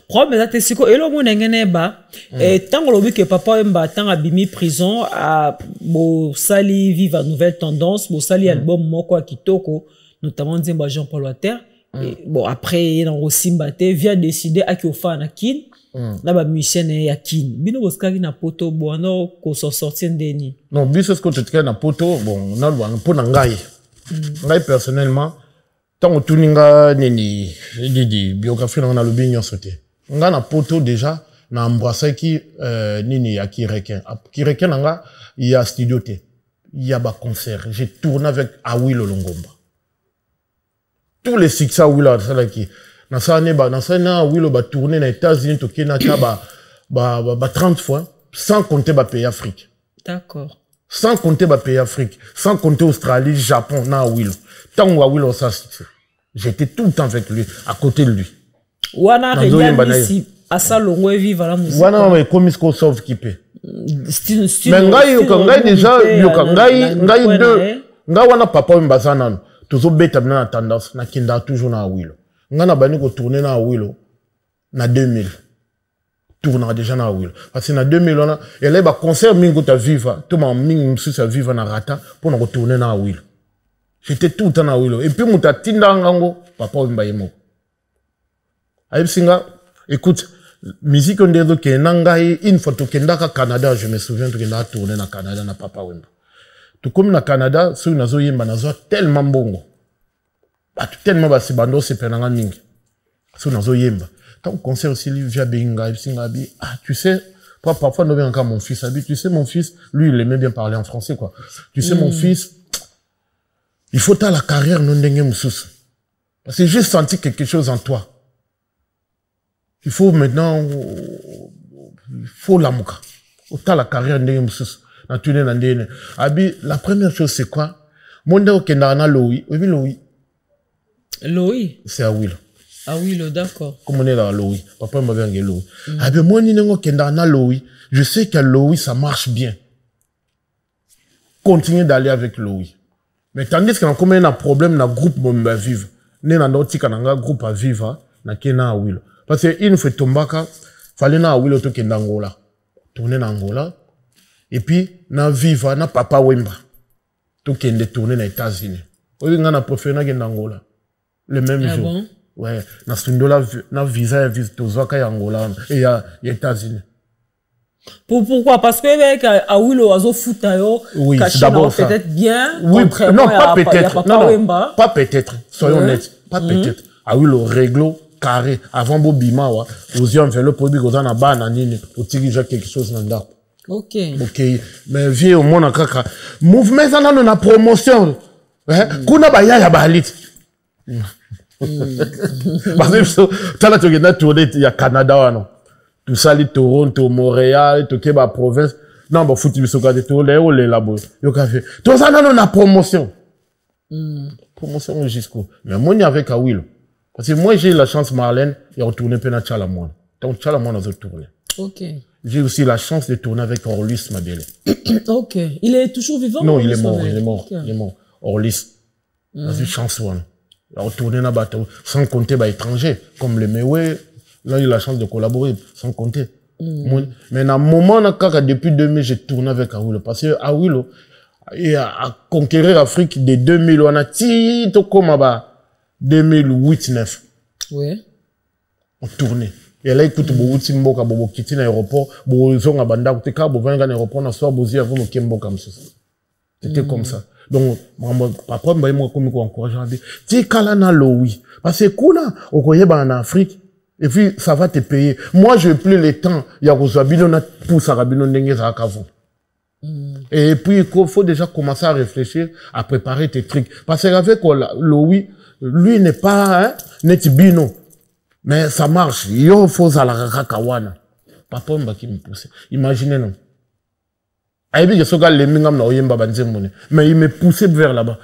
problème ezate siko elo mona ngene ba tango lobi que papa mba tanga bimi prison a bo sali viva nouvelle tendance bo sali album moko a kitoko notamment Jean-Paul Walter. Bon, après, il y a aussi Mbaté, vient décider à qui au fan à Kin. Là, bah, musicien est à Kin. Bino Boskari na poto, bon, non, qu'on s'en sortit d'Eni. Non, bis ce que tu te na poto, bon, on a le pot n'angaï. Ngai, personnellement, tant que tu n'inga, nini, biographie, on a le bignon sauté. On a na poto déjà, na embrassé qui, nini, à Kireken. À Kireken, nanga, il y a studio T. Il y a ba concert. J'ai tourné avec Awilo Longomba. Tous les succès Awilo ça qui na ça Awilo ba tourner dans les États-Unis to Kenya ba 30 fois sans compter ba pays Afrique. D'accord. Sans compter ba pays Afrique, sans compter Australie, Japon na Awilo. Tant Awilo ça j'étais tout le temps avec lui, à côté de lui. Wana ici à ça longo vivre la musique. Wana mais comme ko sauve qui peut. Mais ngai déjà ngai deux ngai wana papa mbazana toujours bête na tendance na kinda toujours na Awilo ngana bani ko tourner na Awilo na 2000 tourner déjà na Awilo parce que na 2000 on a et là ba concert mingo ta viva tout ma mingo msu sa viva na rata pour na retourner na Awilo j'étais tout le temps na Awilo et puis muta tinda ngango papa mbayemo ayi singa écoute musique on dit que nangai une fois to kenda ka Canada je me souviens to kenda tourner na Canada na papa wemba. Tout comme na Canada, ceux qui ont yemba nazo tellement bongo. Tellement basi bando se penanga mingi. Ceux qui ont yemba. Quand on concert aussi via Benga, Singabi, tu sais, parfois nous vient encore mon fils Abi, tu sais mon fils, lui il aimait bien parler en français quoi. Tu sais mon fils, il faut ta la carrière non dengue mususu. Parce que j'ai senti quelque chose en toi. Il faut maintenant il faut l'amuka. Autant la carrière dengue mususu. Abi, la première chose, c'est quoi? Monde au Kendana Loï. Oui, Loï. Loï? C'est Awilo. Awilo, d'accord. Comme on est là, Loï. Papa m'a bien Loï. Abi, moi, ni n'engo Kendana Loï. Je sais qu'à Loï, ça marche bien. Continuez d'aller avec Loï. Mais tandis qu'on a combien de problèmes dans le groupe Bomba Vive. Né dans notre groupe à vivre, na Kena Awilo. Parce que une fois tombaka, fallait na Awilo to Kendangola. Tourner dans Angola. Et puis, na viva, na papa wemba. Tout qui est tourné dans les États-Unis. Oui, on a préféré na Angola. Le même jour. Bon? Ouais. Na sundola, na visa, tozoka ya Angola. Et ya États-Unis. Pourquoi? Parce que avec Awilo, azo futa yo, oui, c'est d'abord ça. Peut-être bien. Oui, non, pas peut-être. Non, pas peut-être. Soyons honnêtes. Pas peut-être. Awilo, réglo, carré. Avant Bobima, aux yeux, on fait le produit, on a na ba, na nini, au tiriger quelque chose, nanda. Ok. Ok. Mais viens au monde en kaka. Mouvement, ça n'a pas promotion. Kuna ba ya balit. Parce que, t'as la tournée, il y a Canada, wano. Tout ça, les Toronto, Montréal, tout Québec, province. Non, bah, foutu, ce cas de tourner, ou les labos. Yo, café. Tout ça, n'a pas promotion. Promotion jusqu'où. Mais moi, il y avec Awilo. Parce que moi, j'ai eu la chance, Marlène, et retourner pena Chalamouane. Donc, Chalamouane a tourné. Ok. J'ai aussi la chance de tourner avec Orlis Mabele. Ok. Il est toujours vivant? Non, il est mort, il est mort. Okay. Il est mort. Orlis. Dans une chance, ouais. Il a retourné là-bas, sans compter, bah, étrangers. Comme les Mewe. Là, il a eu la chance de collaborer, sans compter. Mais dans le moment, depuis 2000, j'ai tourné avec Awilo. Parce que Awilo, il a conquérir l'Afrique de 2000, on a tout comme 2008-9. Oui. On tournait. Et là, écoute, beaucoup de mboka, beaucoup quitter l'aéroport, beaucoup de gens à Banda, beaucoup de cas, beaucoup de l'aéroport, on a soit bousé avant le mboka comme ça. C'était comme ça. Donc, papa, moi, comme quoi, encourageant, tu kala na lo, oui. Parce que, kuna, au Koyeba en Afrique, et puis, ça va te payer. Moi, je n'ai plus le temps. Il y a Rosabino, on a poussé à Rabino, et puis, il faut déjà commencer à réfléchir, à préparer tes trucs. Parce qu'avec Louis, lui n'est pas, hein, netibino. Mais ça marche. Il faut à la rakawana. Papa, qui me pousse. Imaginez, non. Mais il me poussait vers là-bas.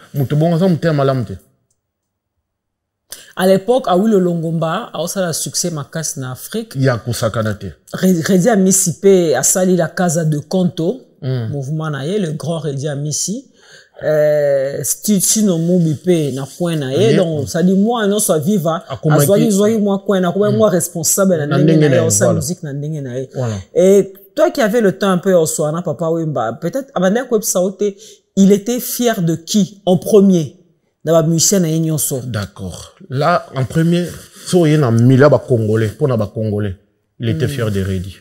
À l'époque, Awilo Longomba a aussi le succès makas en Afrique. Il y a Kosakanate. Redi Amisipe a sali la Casa de Conto, mouvement naïe, le grand Redi Amisi. Stutino Mubipe na point naïe. Donc, ça dit moi, non, soit viva. Azwali moi, quoi, na quoi, moi responsable na ndenge naïe, au sa musique na ndenge naïe. Et toi qui avais le temps un peu au soir, na papa Wemba, peut-être, Abandé Kweb Saote, il était fier de qui en premier? D'accord. Là, en premier, il y a un Congolais, pour les Congolais. Il était fier de Redi.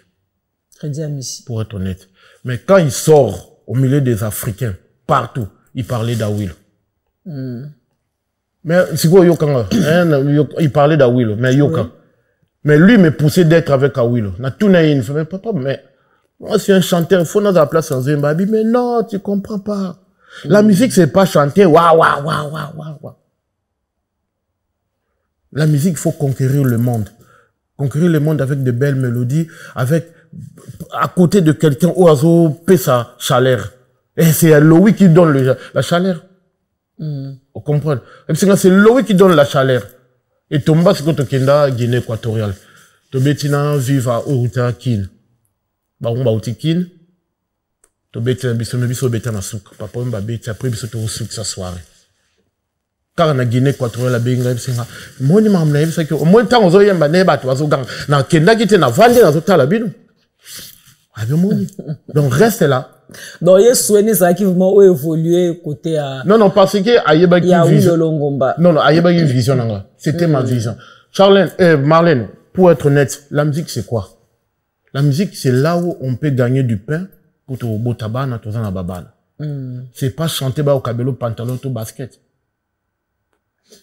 Redi Amisi. Pour être honnête. Mais quand il sort au milieu des Africains, partout, il parlait d'Awilo. Mais c'est quoi Yoka? Il parlait d'Awilo, mais Yoka. Oui. Mais lui me poussait d'être avec Awilo. Na tout na une mais papa, mais moi c'est un chanteur, il faut dans la place en Zimbabwe. Mais non, tu comprends pas. La musique, c'est pas chanter, waouh, waouh, waouh, waouh, waouh. La musique, il faut conquérir le monde. Conquérir le monde avec de belles mélodies, avec, à côté de quelqu'un, oiseau, paie sa chaleur. Et c'est Louis qui donne la chaleur. Vous comprenez? C'est Louis qui donne la chaleur. Et Tomba, c'est quand tu es Guinée équatoriale. Tu es vivre à Ouruta Kin. Bah, on va au Kin. To beti biso beta na suka papa mba beti après biso to suka sa soirée car na Guinée équatoriale la benga bisinga moni mamna yebisa ke mo ntango zo yemba ne bato bazo gang na kenda kite na vande na zo tala bino abi moni donc reste là donc yesu eni ça qui vraiment évoluer côté à non parce que ayeba qui vision Longomba non ayeba qui vision nanga c'était ma vision Charlène Marlène pour être honnête la musique c'est quoi la musique c'est là où on peut gagner du pain pour te botabana to zana babana c'est pas chanter ba au kabelo pantalon to basket.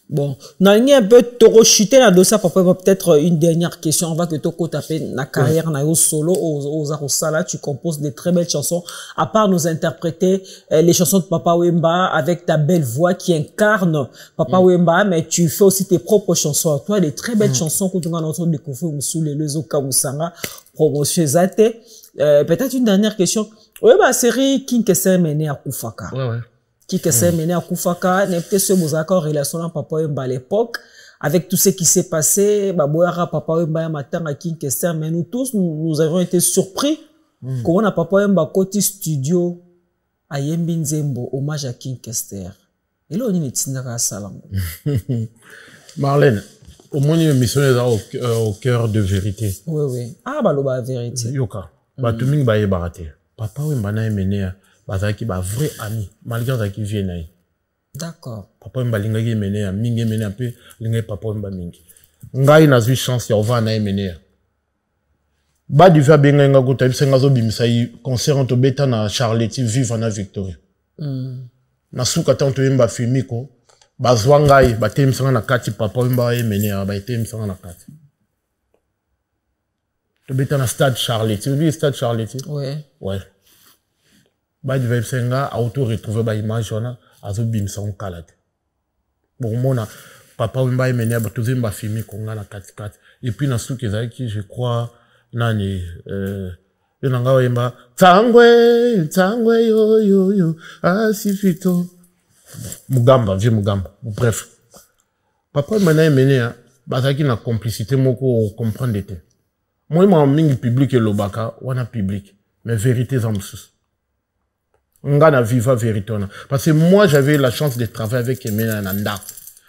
Bon, n'a un peu trop chuté dans dossier papa peut-être une dernière question on va que toko taper la carrière na yo solo aux Arosala tu composes des très belles chansons à part nous interpréter les chansons de Papa Wemba avec ta belle voix qui incarne Papa Wemba mais tu fais aussi tes propres chansons toi des très belles chansons que tu vas entendre découvrir sous les Oka Musanga promotion zate peut-être une dernière question oui bah série King Kessé mené à Koufaka qui s'est mené à Koufaka, n'est peut-être ce beau accord relation à Papa Wemba à l'époque, avec tout ce qui s'est passé, Baboyara, Papa Wemba, matin à King Kessé, mais nous tous, nous avons été surpris quand on a Papa Wemba côté studio à Yembi Nzembo, hommage à King Kessé. Et là, on est Tindaka Salam. Marlène, au moins, une mission est au cœur de vérité. Oui. Ah, bah, la vérité. Yoka. Bah, tout le monde va y barater. Papa Wemba n'a mené bazaki ba vrai ami malgré ça qui vient naï d'accord papa mba linga ki mené mingi mené un peu linga papa mba mingi ngai na zui chance ya ova na mené ba du fa benga nga ko tabi senga zo bimisa yi concert to beta na Charlotte vive na Victoria na suka tanto yemba filmiko bazwa ngai ba temisa na kati papa mba ye mené ba temisa na kati to beta na stade Charlotte tu vois stade Charlotte ouais ba du vibe senga auto retrouver ba image ona azo bimsa on kalate bon mona papa Wemba mené ba toze mba filmer konga na 4-4 et puis na suki ezaki je crois nani yonanga Wemba tangwe yo asifito mugamba bref papa Wemba mené ba zaki na complicité moko comprendre était moi ma mingi public et lobaka wana public mais vérité zamsus Ngana viva véritona. Parce que moi, j'avais la chance de travailler avec Emena Nanda.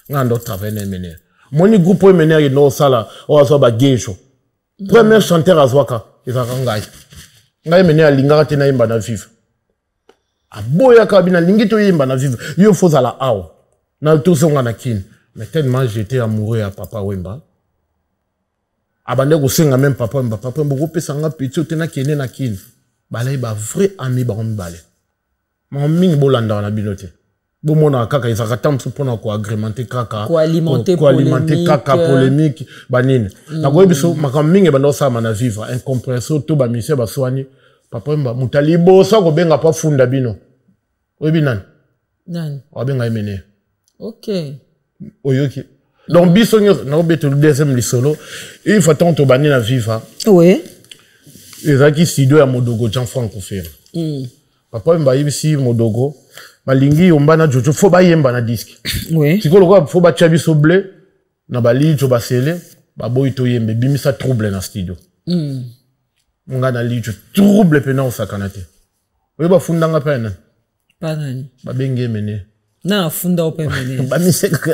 Ngana travailler avec Emena. Mon groupe Emena, il y a ça là. Oh, ça va gay. Premier chanteur à Zwaka. ezaka ngai ngai mene alingaka te nayemba na vivre aboyaka bina lingi toyemba na vivre yo fozala awa na tozonga na kini mais tellement j'étais amoureux ya papa Wemba abande kosenga même papa Wemba kopesanga petit ote na kene na kini balai ba vrai ami ba mibale ma mingi bolanda na bino te bomona kaka ezaka tamsu pona ko agrémenter kaka ko alimenter kaka polémique banine na ko biso makam mingi bando sama na vivre incompréhension to ba mission ba soigner papa Wemba mutali bosa ko benga pa funda bino oyebi nani benga emene OK oyoki donc biso na obeto le deuxième lisolo il faut tant to bani na vivre oui ezaki studio ya Modogo Jean Franco Fer papa Wemba yibisi Modogo balingi yombana jojo fo bayemba na disque oui sikolo ko fo ba chabi so blé na bali jo basele ba boy to yembe bimisa trouble na studio nga na li jo trouble pena osakana te we ba fundanga pena pas nani ba benge mene na funda ope mene ba miseka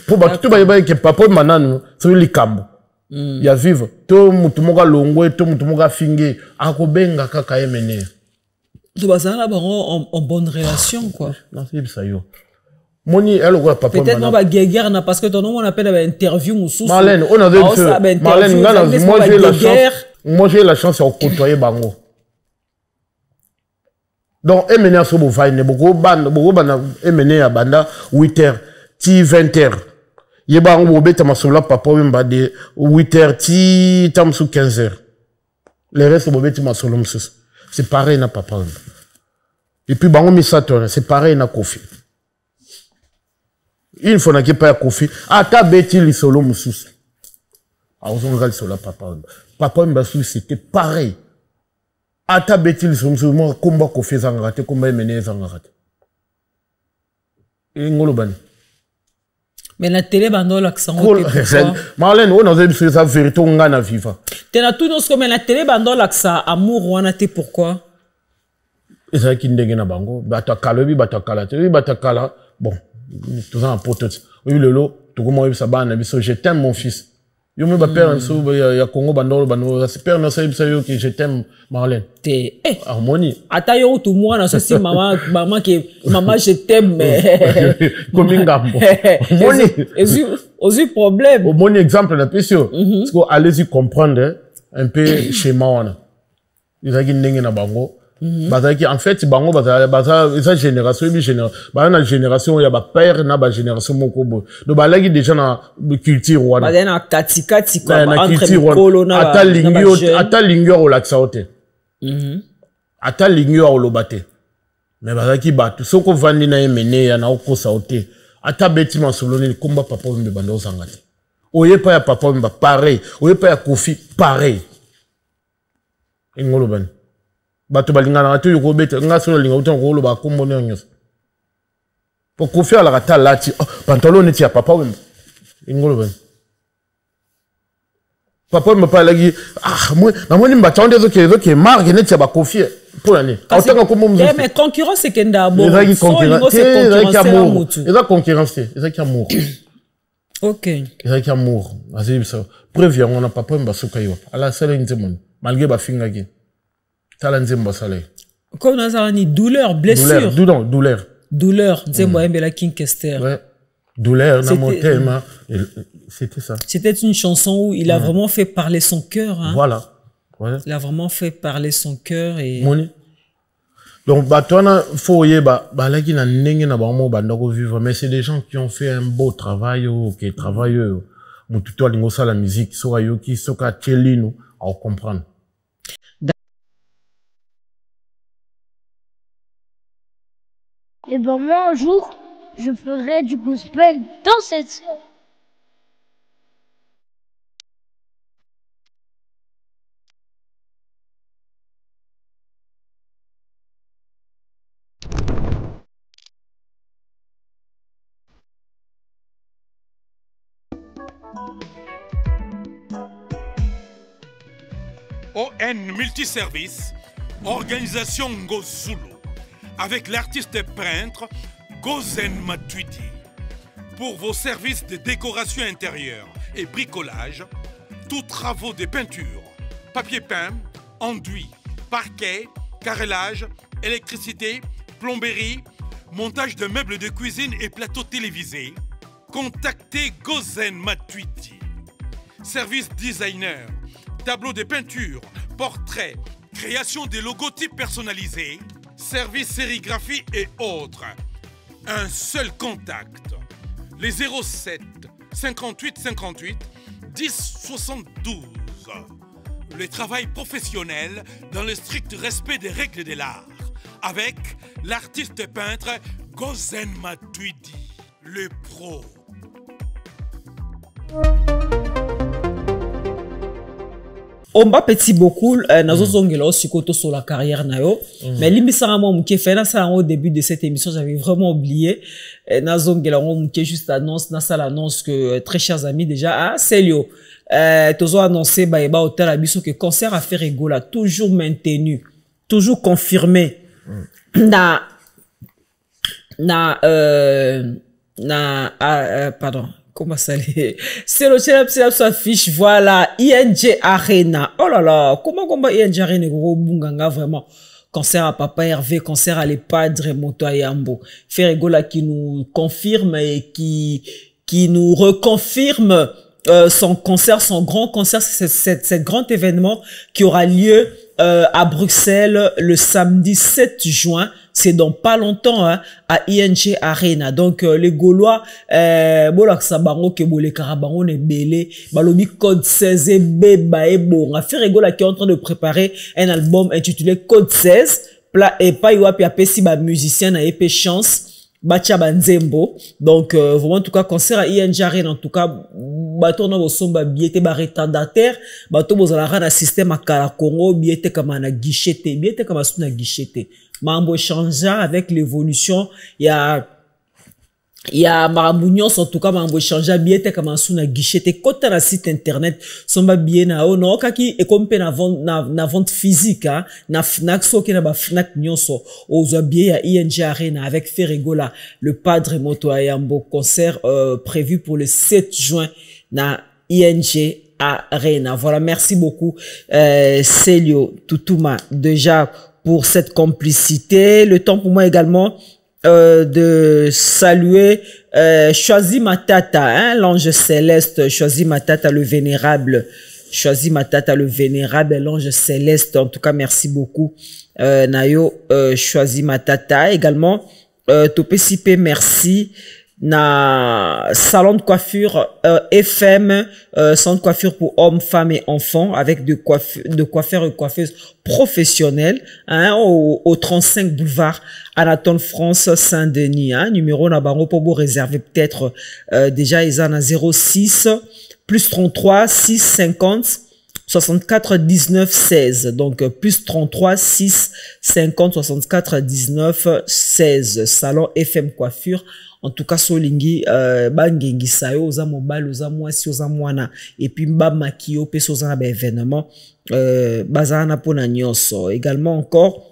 po ba to ba ke papa mananu so likambo ya vivre to mutu moka longwe to mutu moka finge akobenga kaka yemene tu vas là en bonne relation quoi non c'est ça yo moni elle quoi papa peut-être non ba guerre na parce que ton nom on appelle ba interview mususu Marlène on avait fait Marlène ngana moi j'ai la chance de côtoyer bango donc emene aso bo vaine boko bana emene ya banda 8h ti 20h yeba ngo beta masola papa Wemba de 8h ti tamsu 15h les restes bo beta masolo mususu c'est pareil na papa Wemba et puis bango misato c'est pareil na Kofi une fois na ki pa ya Kofi ata beti li solo mususu azonga li solo papa Wemba c'était pareil ata beti li solo mususu mo komba Kofi zanga te komba emene zanga te et ngolo bani mais la télé bando l'accent Marlène on avait vu ça vérité on a viva t'es tout dans ce comme la télé bando l'accent amour on a été pourquoi et ça qui ndenge na bango batakala batakala bon tout ça en pote oui le lot tout comment ça bana biso je t'aime mon fils yo me ba père so ya Congo bando c'est père na ça que je t'aime Marlène t'es harmonie ata yo tout moi na ceci maman je t'aime comme ngambo moni aussi problème au bon exemple na pesio parce que allez-y comprendre un peu schéma wana izaki ndenge na bango bazaki en fait bango baza esa génération na génération ya ba père na ba génération moko bo do balaki déjà na culture wana baza na katikati quoi entre mikolo na ata lingyo relaxa ote ata lingyo olobate mais bazaki batu soko vandi na emene ya na okosa ote ata beti masoloni komba papa Wemba bando zanga te oyepa ya papa Wemba pareil oyepa ya Kofi pareil ingolo bani bato balingana to yoko beta nga solo linga utan ko lo ba kombo nyonso po Kofi ala kata lati pantalon ti ya papa Wemba ingolo ben papa Wemba pa lagi moi na moni mba chande zo ke marque ne ti ba Kofi pour l'année autant ko mom mais concurrence c'est kenda bon c'est concurrence c'est concurrence c'est amour OK c'est amour azib ça preuve on a papa Wemba sokayo ala sala nzemon malgré ba finga ki comme dans une douleur, blessure. Douleur. Nzembo Mbela King Kester. Ouais. Douleur, c'était ça. C'était une chanson où il a vraiment fait parler son cœur. Hein. Voilà. Ouais. Il a vraiment fait parler son cœur et. Moni. Donc, faut laki na ndenge na bango bandako vivre, mais c'est des gens qui ont fait un beau travail, qui travaillent, mututo alingo sa la musique, soka yoki, soka chelino, à comprendre. Et ben moi un jour, je ferai du gospel dans cette scène. ON Multiservice, organisation Ngozulu, avec l'artiste peintre Gozen Matuidi. Pour vos services de décoration intérieure et bricolage, tous travaux de peinture, papier peint, enduit, parquet, carrelage, électricité, plomberie, montage de meubles de cuisine et plateaux télévisés, contactez Gozen Matuidi. Service designer, tableau de peinture, portrait, création des logotypes personnalisés, service sérigraphie et autres. Un seul contact. Les 07 58 58 10 72. Le travail professionnel dans le strict respect des règles de l'art. Avec l'artiste peintre Gozen Matuidi, le pro. Omba petit beaucoup nazo zongela aussi koto sur la carrière na yo mais limisanga mo mke fena ça au début de cette émission j'avais vraiment oublié nazo zongela mo mke juste annonce na ça l'annonce que très chers amis déjà ah Célio tozo annoncé ba eba hôtel abiso que concert à Ferregola toujours maintenu toujours confirmé pardon. Comment ça l'est? C'est le chef s'affiche, voilà, ING Arena. Oh là là, comment ING Arena, gros bunganga, vraiment. Concert à Papa Hervé, concert à l'EPADRE Moto Ayambo. Ferregola qui nous confirme et qui nous reconfirme son concert, son grand concert, cet grand événement qui aura lieu à Bruxelles le samedi 7 juin. C'est dans pas longtemps hein, à ING Arena. Donc les Gaulois bolak sabango ke bolé karabango ne belé balobi code 16 beba e bon. Ferregola qui est en train de préparer un album intitulé Code 16 et pas yoapi apesi ba musicien na épée chance Bacha Banzembo. Donc vraiment en tout cas concert à ING Arena en tout cas bato na bosomba biete ba retardataire bato bozala na système à Kala Congo biete kama na guichete biete kama suna guichete mambo changea avec l'évolution il y a marabunions en tout cas mambo changea biete kama suna guichete kota na site internet somba bien na ono kaki e kompe na vente physique hein na Fnac soki na ba Fnac nyonso ozo bien ya ING Arena avec Ferregola le Padre Moto Ayambo concert prévu pour le 7 juin na ING Arena. Voilà, merci beaucoup Célio Toutouma déjà pour cette complicité. Le temps pour moi également de saluer Choisi Matata, hein, l'ange céleste, Choisi Matata le vénérable, Choisi Matata le vénérable, l'ange céleste. En tout cas, merci beaucoup Nayo Choisi Matata également. Topesipe, merci. Na salon de coiffure FM, salon de coiffure pour hommes, femmes et enfants avec de coiffeurs et coiffeuses professionnelles hein, au 35 boulevard Anatole France Saint-Denis hein, numéro na bango pour vous réserver peut-être déjà ils en a 06 plus 33 6 50 64 19 16 donc plus 33 6 50 64 19 16 salon FM coiffure. En tout cas, solingi bangengi sayo oza mobile oza mwasi oza mwana et puis mba makio pe soza na ba événement bazana pona nyonso. Également encore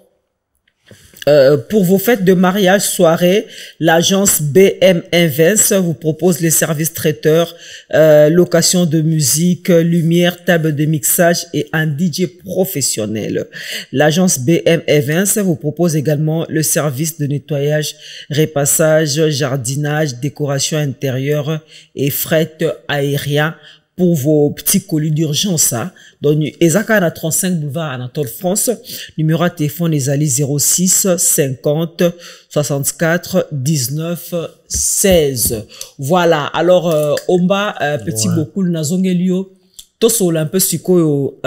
pour vos fêtes de mariage, soirée, l'agence BM Invest vous propose les services traiteurs, location de musique, lumière, table de mixage et un DJ professionnel. L'agence BM Invest vous propose également le service de nettoyage, repassage, jardinage, décoration intérieure et fret aérien pour vos petits colis d'urgence. Hein. Donc, Ezaka na 35 boulevard Anatole France, numéro de téléphone les Ali 06 50 64 19 16. Voilà. Alors, Omba, petit beaucoup, nazongelio, toso un peu siko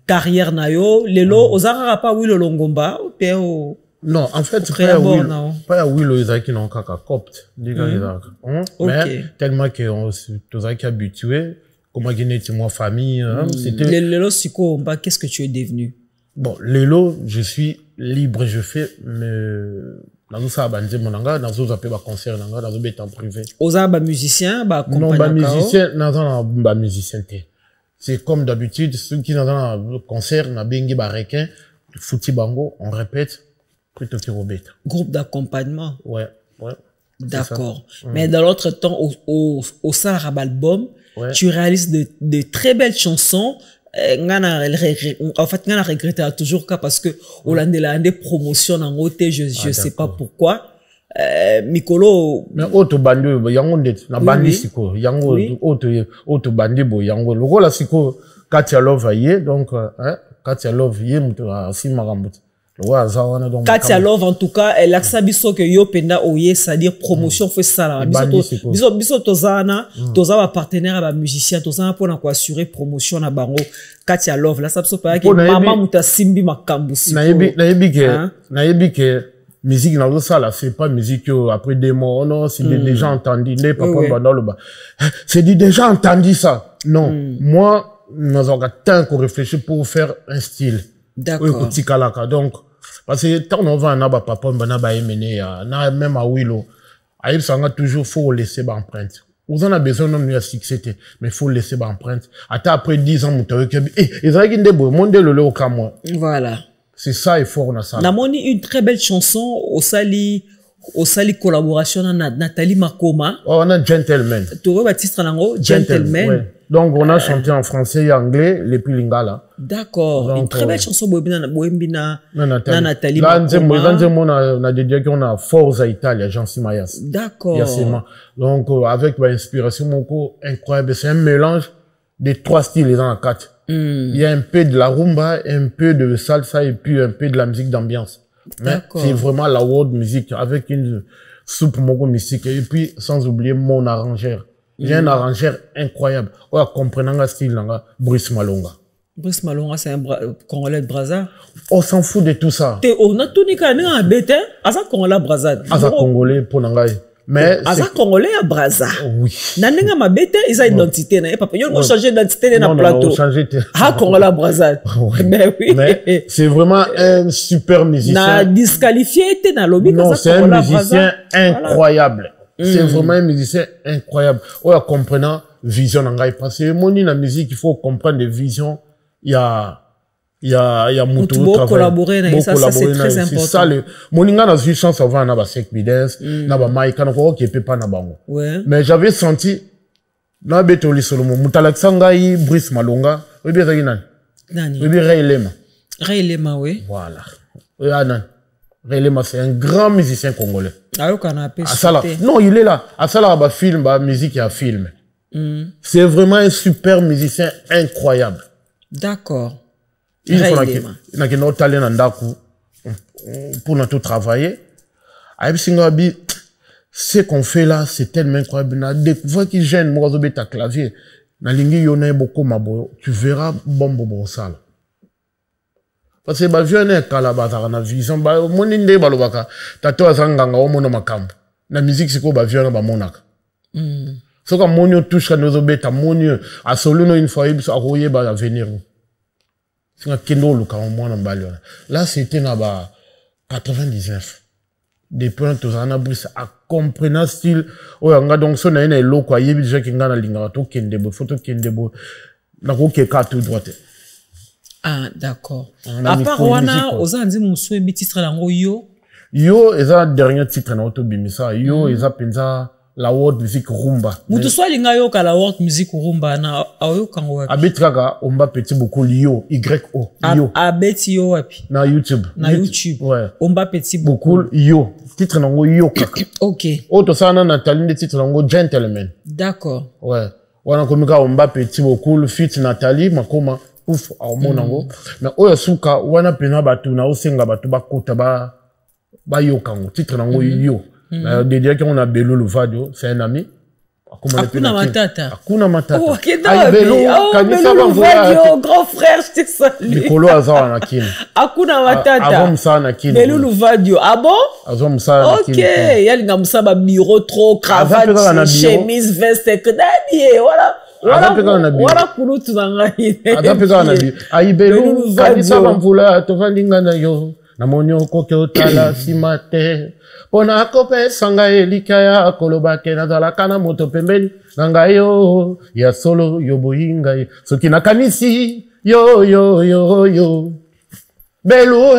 carrière nayo, lelo, ozara pas oui le longomba, ou te o. Non, en fait, pas à Willow Isaac qui n'ont qu'à copte. Mais tellement qu'on est habitué, comment gagner moi famille, c'était. Lelo Siko, qu'est-ce que tu es devenu? Bon, Lelo, je suis libre, je fais, mais, dans ça, bandé mon anga, dans ça, appelle concert, dans ça, bête en privé. Oza, musicien, non, musicien, dans musicien, c'est comme d'habitude, ceux qui dans un concert, na bengi requin, fouti bango, on répète. Groupe d'accompagnement. Ouais. D'accord. Mais dans l'autre temps, au sein de album, tu réalises de très belles chansons, en fait, ngana regrette toujours parce que Hollande des promotions en côté, je sais pas pourquoi. Mikolo. Mais auto bandi, yango ndet, na bandi siko, yango auto bandi bo yango. Logo la siko, Katia Love aye, donc, Katia Love yé, muto a si marambout. Katia Love, en tout cas, elle a que yo penda oye, c'est-à-dire promotion, fait ça là. Biso tozana, tozana partenaire à musicien, tozana pour na assurer promotion na bango. Katia Love, là, ça se passe que maman muta simbi makambu si. Naebi que musique dans ça là, c'est pas musique après des mots, non, c'est déjà entendu, les papa bandalo ba. C'est déjà entendu ça. Non, moi, nous avons tant qu'on réfléchit pour faire un style. D'accord. Donc, parce que tant on va en avoir papa, on va en même à Willow. Il s'en a toujours, faut laisser l'empreinte. Vous en avez besoin de succès, mais faut laisser l'empreinte. Après 10 ans, vous avez dit, voilà. C'est ça, il faut, on a ça. On a une très belle chanson au sali collaboration avec Nathalie Makoma. Oh, on a Gentleman. Tu vois, Baptiste Ranango, Gentleman. Ouais. Donc, on a chanté en français et anglais, les plus lingala. D'accord. Une très belle chanson, Boembina, Nathalie Makoma. Là, on a dédié qu'on a Forza Italia, Jean Simayas. D'accord. Donc, avec l'inspiration, incroyable. C'est un mélange des 3 styles, les uns à 4. Il y a un peu de la rumba, un peu de salsa et puis un peu de la musique d'ambiance. Mais c'est vraiment la world music avec une soupe mogo musique et puis sans oublier mon arrangeur. J'ai un arrangeur incroyable. On a comprenant le style là, Brice Malonga. Brice Malonga, c'est un Congolais de Brazza. On s'en fout de tout ça. On a tout niqué à bête, Asa Congolais Brazza. Asa Congolais pour Nangaï. Mais Asa Congolais à Brazza. Oui. Nanenga ma bête, ils ont identité na papa. Ils ont changé d'identité dans le plateau. Ah Congolais Brazza. Mais oui. Mais c'est vraiment un super musicien. Na disqualifié était dans lobby. Non, c'est un musicien incroyable. C'est vraiment un musicien incroyable. On comprenant vision nangai parce que mon la musique il faut comprendre des visions. Il y a beaucoup collaborer ça c'est très important. C'est ça le moninga na une chance avant na ba sec bidens na ba maika na ko qui peut pas na bango. Mais j'avais senti na betoli solomo mutalaksanga yi Brice Malonga oui bien ça nani oui bien Ray Lema oui voilà oui anan Ray Lema c'est un grand musicien congolais. Non, il est là. À ça là, film, musique et film. C'est vraiment un super musicien incroyable. D'accord. Il faut que notre talent ndaku pour notre travailler. Ce qu'on fait là, c'est tellement incroyable. Na découvert qu'il gêne moi au bêta clavier. Na lingi yone beaucoup mabo. Tu verras bon ça. Parce que vieux n'est qu'à la base na vision mon inde balobaka tato azanganga o mono makambo na musique c'est quoi vieux na ba monaka so comme monio touche ka nozo beta monio a solo no une fois il a royer ba venir c'est un kendo luka au moins na balio là c'était na ba 99 des points tous en abus à comprendre style o nga donc so na ene loko ayebi déjà kinga na linga to kendebo photo kendebo na ko ke ka tout droite. Ah, d'accord. À part Wana, aux Andes, mon souhait, titre lango yo. Yo, est un dernier titre dans Autobimisa. Yo, est un la world music rumba. Moutou soit linga yo ka la world music rumba na ayo kango wapi. Abetraka, on va petit beaucoup yo, Y-O, yo. Abeti yo wapi. Na YouTube. Na YouTube. Ouais. On va petit beaucoup yo. Titre nango yo kaka. Ok. Auto ça na Nathalie de titre nango Gentleman. D'accord. Ouais. Wana komika on va petit beaucoup fit Nathalie makoma. Ouf, au monango. Mais oya suka wana pena batu na osenga batu bakota ba yo kango. Titre nango yo. Dédié qu'on a Belou Louvadio, c'est un ami. Akuna Matata. Akuna Matata. Oh, Belou Louvadio, grand frère, je te salue. Nicolo Azar Anakin. Akuna Matata. Avant Moussa Anakin. Belou Louvadio. Ah bon? Avant Moussa Anakin. Ok. Yal Moussa ba bureau trop, cravate, chemise, veste, que d'habillé, voilà. Voilà kunu tuzanga ine. Adapeka na bi. Aibelu kanisa bamvula tovandinga na yo. Na monyo koke otala simate. Pona kope sanga elikaya kolobake na zalaka na moto pembeni. Nanga yo ya solo yo boyinga. Soki na kanisi yo. Belou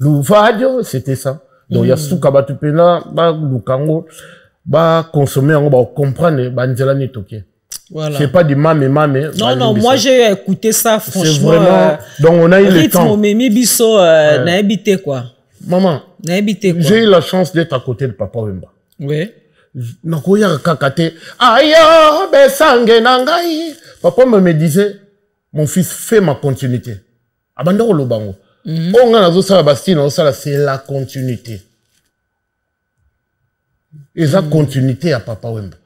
Louvadio, c'était ça. Donc ya suka batu pena ba lukango ba consommer ngo ba comprendre ba nzela ni toke. Voilà. C'est pas du mamé. Non, non, moi j'ai écouté ça, franchement. C'est vraiment... Donc on a eu le temps. Rythme Mimi Bisso, n'a habité quoi. Maman, j'ai eu la chance d'être à côté de Papa Wemba. Oui. Nakoya kakate. Ayo, besange nangai. Papa me disait, mon fils, fais ma continuité. Abandon le bango. On a la Bastille, c'est la continuité. Et la continuité à Papa Wemba.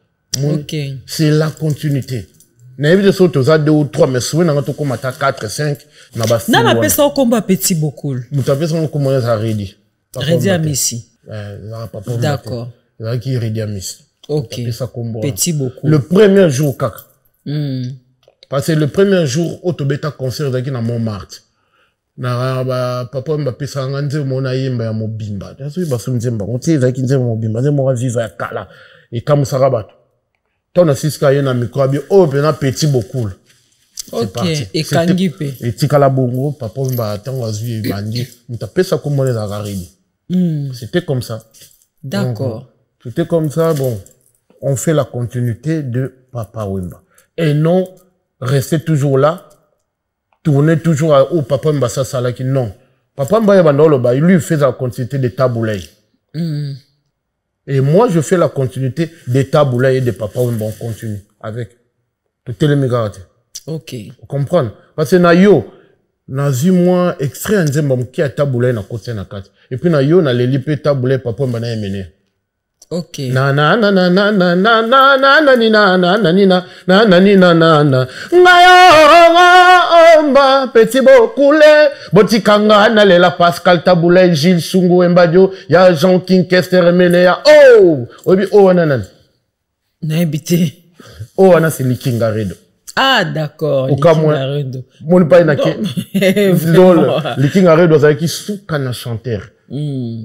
Okay. C'est la continuité. Na évité ça tu as 2 ou 3 mais souvent on a comme 4 5 na Bastille. Na appelle ça combat petit beaucoup. Vous appelle ça comment ça Redi. Redi à Messi. D'accord. Il qui Redi à Messi. OK. Petit beaucoup. Le premier jour kaka. Parce que le premier jour au Tobeta concert dans Montmartre. Na papa Mbappé sanga nze mona yemba ya mobimba. Taso baso nzemba. On tient zaki nzemba mobimba. Nzemba wa vivre ya kala. Et comme ça rabat. Ton asiska yena microbe oh pena petit beaucoup. OK. Et kangipe. Et tikala bongo papa Mba tango azui bandi. Mutapé ça comme les agaridi. C'était comme ça. D'accord. C'était comme ça bon. On fait la continuité de Papa Wemba. Et non rester toujours là. Tourner toujours au Papa Mbassa Salaki. Non. Papa Mbassa il lui fait la continuité de Taboulay. Et moi, je fais la continuité de Taboulay et de Papa Wemba. On continue avec toutes les mégarate. Ok. Vous comprenez? Parce que Nayo, Nazi moi, extrait un zembam qui a Taboulay na côté na kat. Et puis Nayo, na l'élipé Taboulay, Papa Wemba na mené. Ok. Na na na na na na na na na na ni na na na ni na na na ni na na na ngayo omba petit bokule botikanga na lela Pascal Taboulay Gilles Sungu Embadio ya Jean King Kester Mene ya obi nanan na habité na c'est Likinga Redo. Ah d'accord. Likinga Redo mon pas na ke Likinga Redo ça qui souka na chanteur.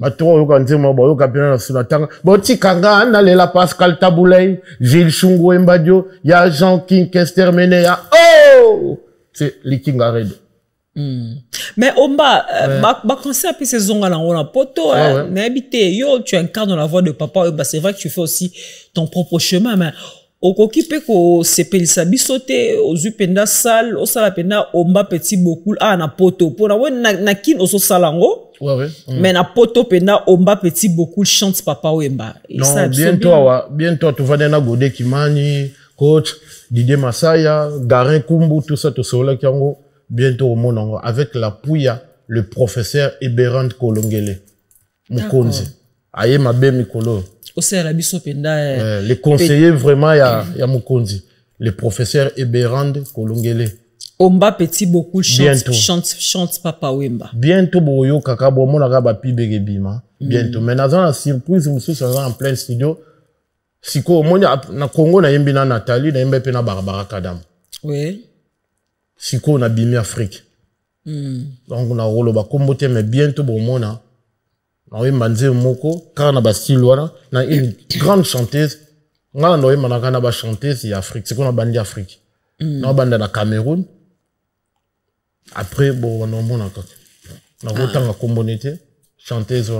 Bato yo kanzema ba yo kapena na sunatanga botikanga na lela Pascal Taboulay Gilles Sungu Embadio ya Jean King Kester Mene ya c'est Likinga Redo. Mais Omba ba concert puis ces onga là on a poto mais habité yo tu incarnes la voix de Papa Wemba, c'est vrai que tu fais aussi ton propre chemin mais okokipe ko sepelisa bisote ozupenda sal osala penda Omba petit beaucoup na poto pona na kin oso salango. Mais na poto penda Omba petit beaucoup chante Papa Wemba. Non, bientôt tu vas dans Godé Kimani, coach Didier Masaya, Garin Kumbu, tout ça, tout ça, bientôt au monde, avec la pouya, le professeur Eberand Kolongele. Mukonzi. Aye mabe mikolo. Les conseillers vraiment, il y a Mukonzi. Le professeur Eberand Kolongele. Omba petit beaucoup chante Papa Wemba. Bientôt boyo kaka bomo na ba pibege bima. Bientôt. Mais dans la surprise monsieur ça en plein studio. Siko mona na Congo na yembi na Nathalie na yembe pe na Barbara Kadam. Oui. Siko na bimi Afrique. Donc na rolo ba kombote mais bientôt bomo na yemba nze moko car na ba style wana na une grande chanteuse. Ngala ndo yemba na kana ba chanteuse ya Afrique. Siko na bandi Afrique. Na banda na Cameroun. Après, bon, on a autant à communauté, chanteuse.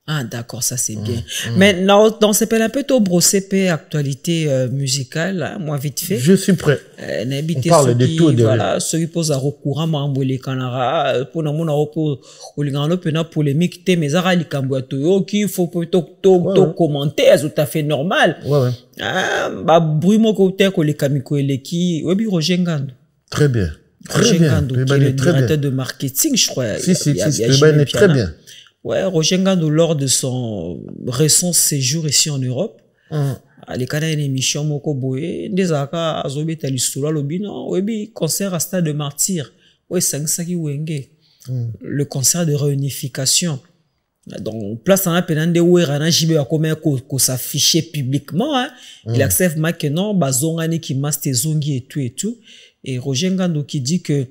Ah, d'accord, ça c'est bien. Mais dans ce peu un peu tôt brossé actualité musicale, moi vite fait. Je suis prêt. On parle de tout. Voilà, ceux qui posent à recours à Mambouli Kanara, pour nous, on a recours au Ligano, pena polémique, mais à Rali Kambuato, qui faut plutôt commenter, c'est tout à fait normal. Ouais. Bah, bruit-moi côté, que les Kamiko et les qui, oui, Roger Ngando. Très bien. Roger Ngando, qui est le directeur de marketing, je crois. Si, très bien. Ouais, Roger Ngando, lors de son récent séjour ici en Europe, à l'école d'une émission Moko Boé, des aka azobeta l'histoire lobino, webi concert à Stade de Martyr, ouais Sangsaki Wenge, le concert de réunification. Donc place en appel de Werana Jibe a comme ko s'afficher publiquement, hein. Il accepte maintenant bazongani qui maste zongi et tout. Et Roger Ngando qui dit que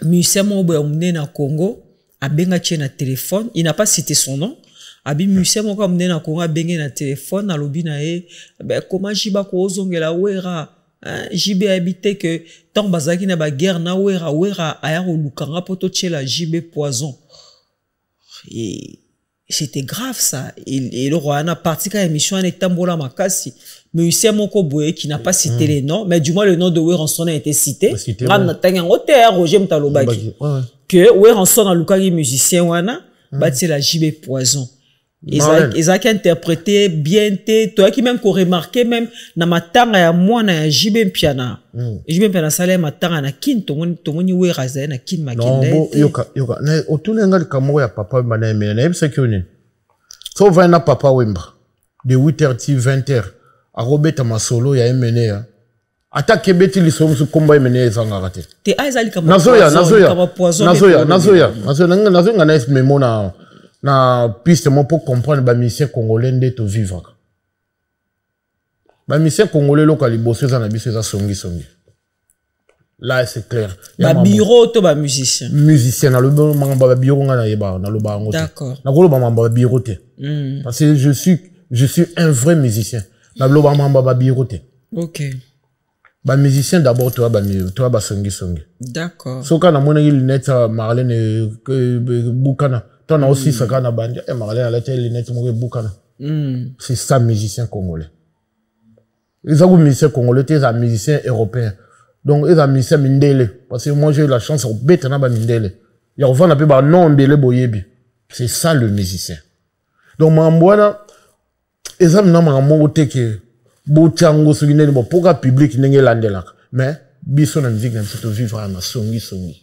musicien Mobo emmené na Congo a benga na téléphone, il n'a pas cité son nom. Abi musicien Mobo emmené na Congo a benga na téléphone na lobi na e ben comment Jiba ko ozongela Wera, hein, Jibe habité que tant bazaki na ba guerre na Wera aya ko lukanga poto tchela Jibe poison. Et c'était grave ça. Et le roi a parti quand l'émission est tambola makasi. Mais Lucien Moko Boye qui n'a pas cité les noms, mais du moins le nom de Weranson a été cité. Roger Mtalobaki. Que Weranson a l'ukagi musicien wana, bâti la JB Poison. Ils ont interprété bien, toi qui même qu'on remarqué même, na matanga ya mwana ya JB Piana. JB Piana sale matanga na kin, tomoni Weraza na kin makinde. Non, yoka, otunenga likamoko ya papa bana emena, na yebisa kioni. So vaina papa wemba, de 8h, 20h, a robeta masolo ya emene ya. Ata kebeti lisomu su komba emene ya zanga gate. Te aizali kama nazoya nga na es memo na piste mo pour comprendre ba musicien congolais ndeto vivre. Ba musicien congolais loka liboso za na biso za songi. Là c'est clair. Ba bureau to ba musicien. Musicien na loba mamba ba bureau nga na yeba na loba ngote. D'accord. Na loba mamba ba bureau te. Parce que je suis un vrai musicien. Na loba mamba ba bureau te. OK. Ba musicien d'abord toi ba songi. D'accord. Soka na mona lunette Marlène Bukana. T'en as aussi ça na bandi et Marlène la télé lunette mo Bukana. C'est ça musicien congolais. Les autres musiciens congolais c'est un musicien européen. Donc les musiciens mindele parce que moi j'ai eu la chance de bête na ba mindele. Ya on na pe ba non mbele boyebi. C'est ça le musicien. Donc mambwana ezam na mango teke bochango soginene bo poka public ndenge landelaka. Mais biso na musique na biso vivre na songi.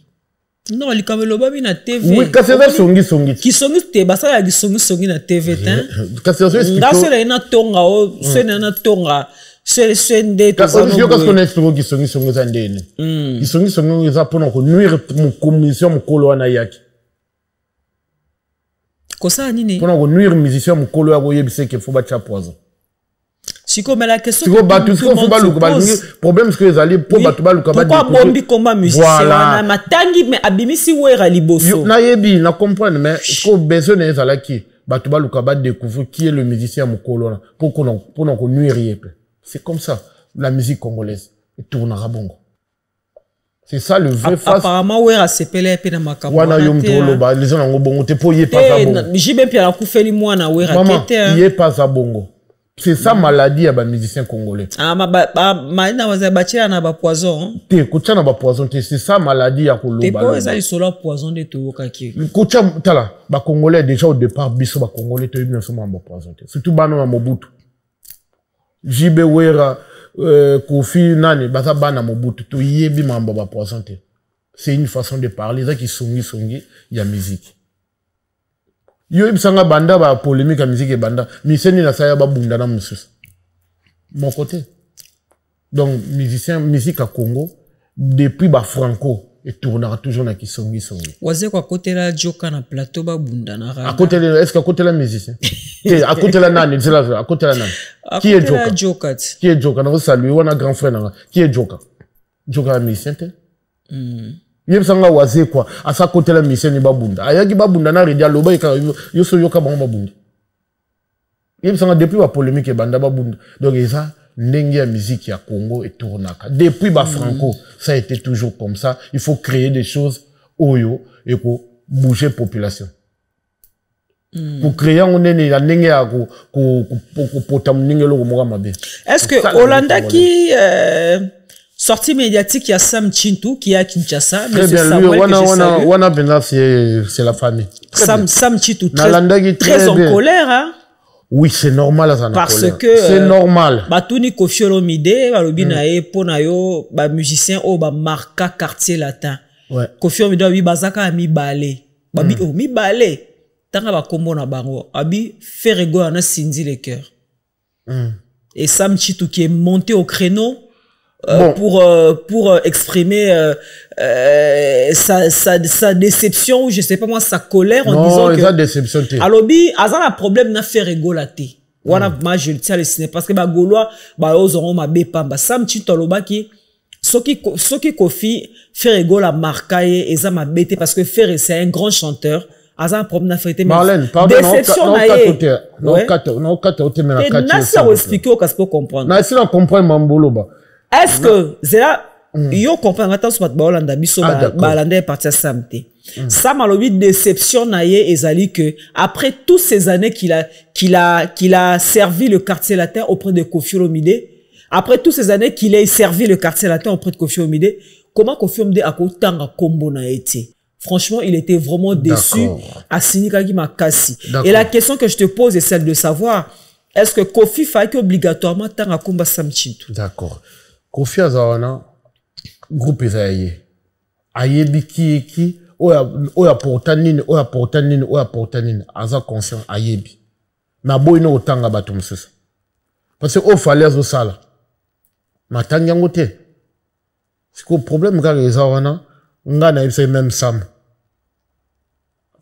Non, li kamelo babi na TV. Oui, kasi za songi. Ki songi te basa ya songi na TV tan. Kasi ça explique. Ndaso la ina tonga o, sena na tonga. Sende to ça. Je pense qu'on est sur qui songi za ndene. Ki songi za pona ko nuire mu commission mu kolo na yaki. Kosa nini? Pona ko nuire musicien mu kolo ya ko yebise ke faut ba cha poison. Siko mais la question que problème c'est que les alliés pour battre baluka ba pourquoi bombi combat musicien na matangi mais abimisi wera liboso na yebi na comprendre mais ko besoin les alaki battre baluka ba découvrir qui est le musicien mukolo pour qu'on nuire. C'est comme ça la musique congolaise tournera bongo. C'est ça le vrai face. Apparemment wera sepele pe na makambo wana yomtolo ba les gens ngo bongo te po ye pas ça bongo jibe pia la kufeli mwana wera tete ye pas ça bongo. C'est ça maladie à ba musicien congolais. Ah maina waza bachira na ba poison. Te kucha na ba poison te c'est ça maladie ya koloba. Te po ezali solo poison de to kaki. Kucha tala ba congolais déjà au départ biso ba congolais te bien soma ba poison te. Surtout bano na Mobutu. Jibe Wera Kofi nani baza bana Mobutu to yebi mamba ba poison te. C'est une façon de parler ça qui songi ya musique. Yo ibsanga banda ba polémique à musique et banda miseni na saya ba bunda na mususu mon côté. Donc musicien musique à Congo depuis ba franco et tournera toujours na kisongi. Waze kwa côté la joka na plateau ba bunda na à côté est-ce qu'à côté la musicien à côté la nani c'est là à côté la nani qui est joka qui est joka na saluer wana grand frère na qui est joka musicien te yebsanga waze quoi à sa côté la mission ni babunda ayaki babunda na redia loba yo so yoka ba babunda yebsanga depuis la polémique et banda babunda donc ça ndenge ya musique ya Congo et tournaka depuis ba franco ça a été toujours comme ça il faut créer des choses oyo et pour bouger population pour créer on est la ndenge ya ko potam ndenge lo mo mabe. Est-ce que Hollanda qui sortie médiatique, il y a Sam Chintu qui est à Kinshasa. Très bien, lui, wana bena c'est la famille. Sam Chintu très en colère, hein? Oui, c'est normal ça. Parce que c'est normal. Batuni Kofi Olomide, balobina e ponayo ba musicien o ba marka quartier latin. Ouais. Kofi Olomide bi bazaka mi balé. Babi o mi balé. Tanga ba kombo na bango. Abi Ferrego na Cindy le cœur. Et Sam Chintu qui est monté au créneau pour exprimer sa déception ou je sais pas moi sa colère en disant que déception alobi azan a problème na faire rigolater wana ma je le tiens le ciné parce que ba gaulois ba ozongo mabe pamba Sam Chintu aloba ki soki Kofi faire rigola marka et eza mabete parce que Ferre c'est un grand chanteur azan a problème na faire Marlène pardon déception na ye non kata otemela kati na ça expliquer au cas pour comprendre na si on comprend mambolo ba. Est-ce que c'est là yo comprend attends soit ba Hollanda biso ba Hollanda est parti à samedi Ça m'a l'objet déception naïe ezali que après toutes ces années qu'il a servi le quartier latin auprès de Koffi Olomide, après toutes ces années qu'il ait servi le quartier latin auprès de Koffi Olomide, comment Koffi Olomide a autant combo na été? Franchement, il était vraiment déçu à Sinikagi Makasi. Et la question que je te pose est celle de savoir, est-ce que Koffi fait obligatoirement tant à combat Samchintu? D'accord. Koffi Azawana, groupe Ezaye. Ayebi ki, oya portanine, aza conscient, ayebi. Na boy no otanga batum sisa. Parce que o fallait zo sala. Matanga yango te. C'est que le problème ka Ezawana, nga na yebisa même Sam.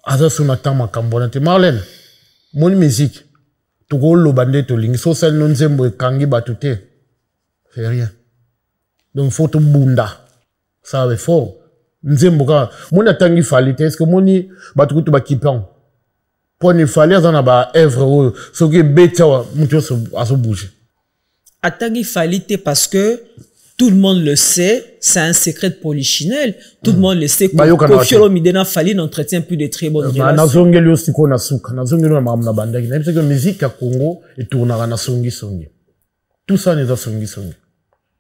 Aza suna tama kambonate. Marlène, mon musique, tu go lo bande to lingi, so sel non zembo kangi batute. C'est rien. Donc faut to bunda. Ça va fort. Nzembo ka, mon atangi falite, est-ce que moni batukutu ba kipan. Pour ne fallait azana ba evre, so que beta wa, mutu aso bouger. Atangi falite parce que tout le monde le sait, c'est un secret de Polichinelle. Tout le monde le sait que Koffi Olomide n'a fallu n'entretient plus de très bonnes relations. Nazongeli aussi ko na suka, nazongeli na mamna bandaki. Na parce que musique à Congo et tournera na songi. Tout ça n'est pas songi.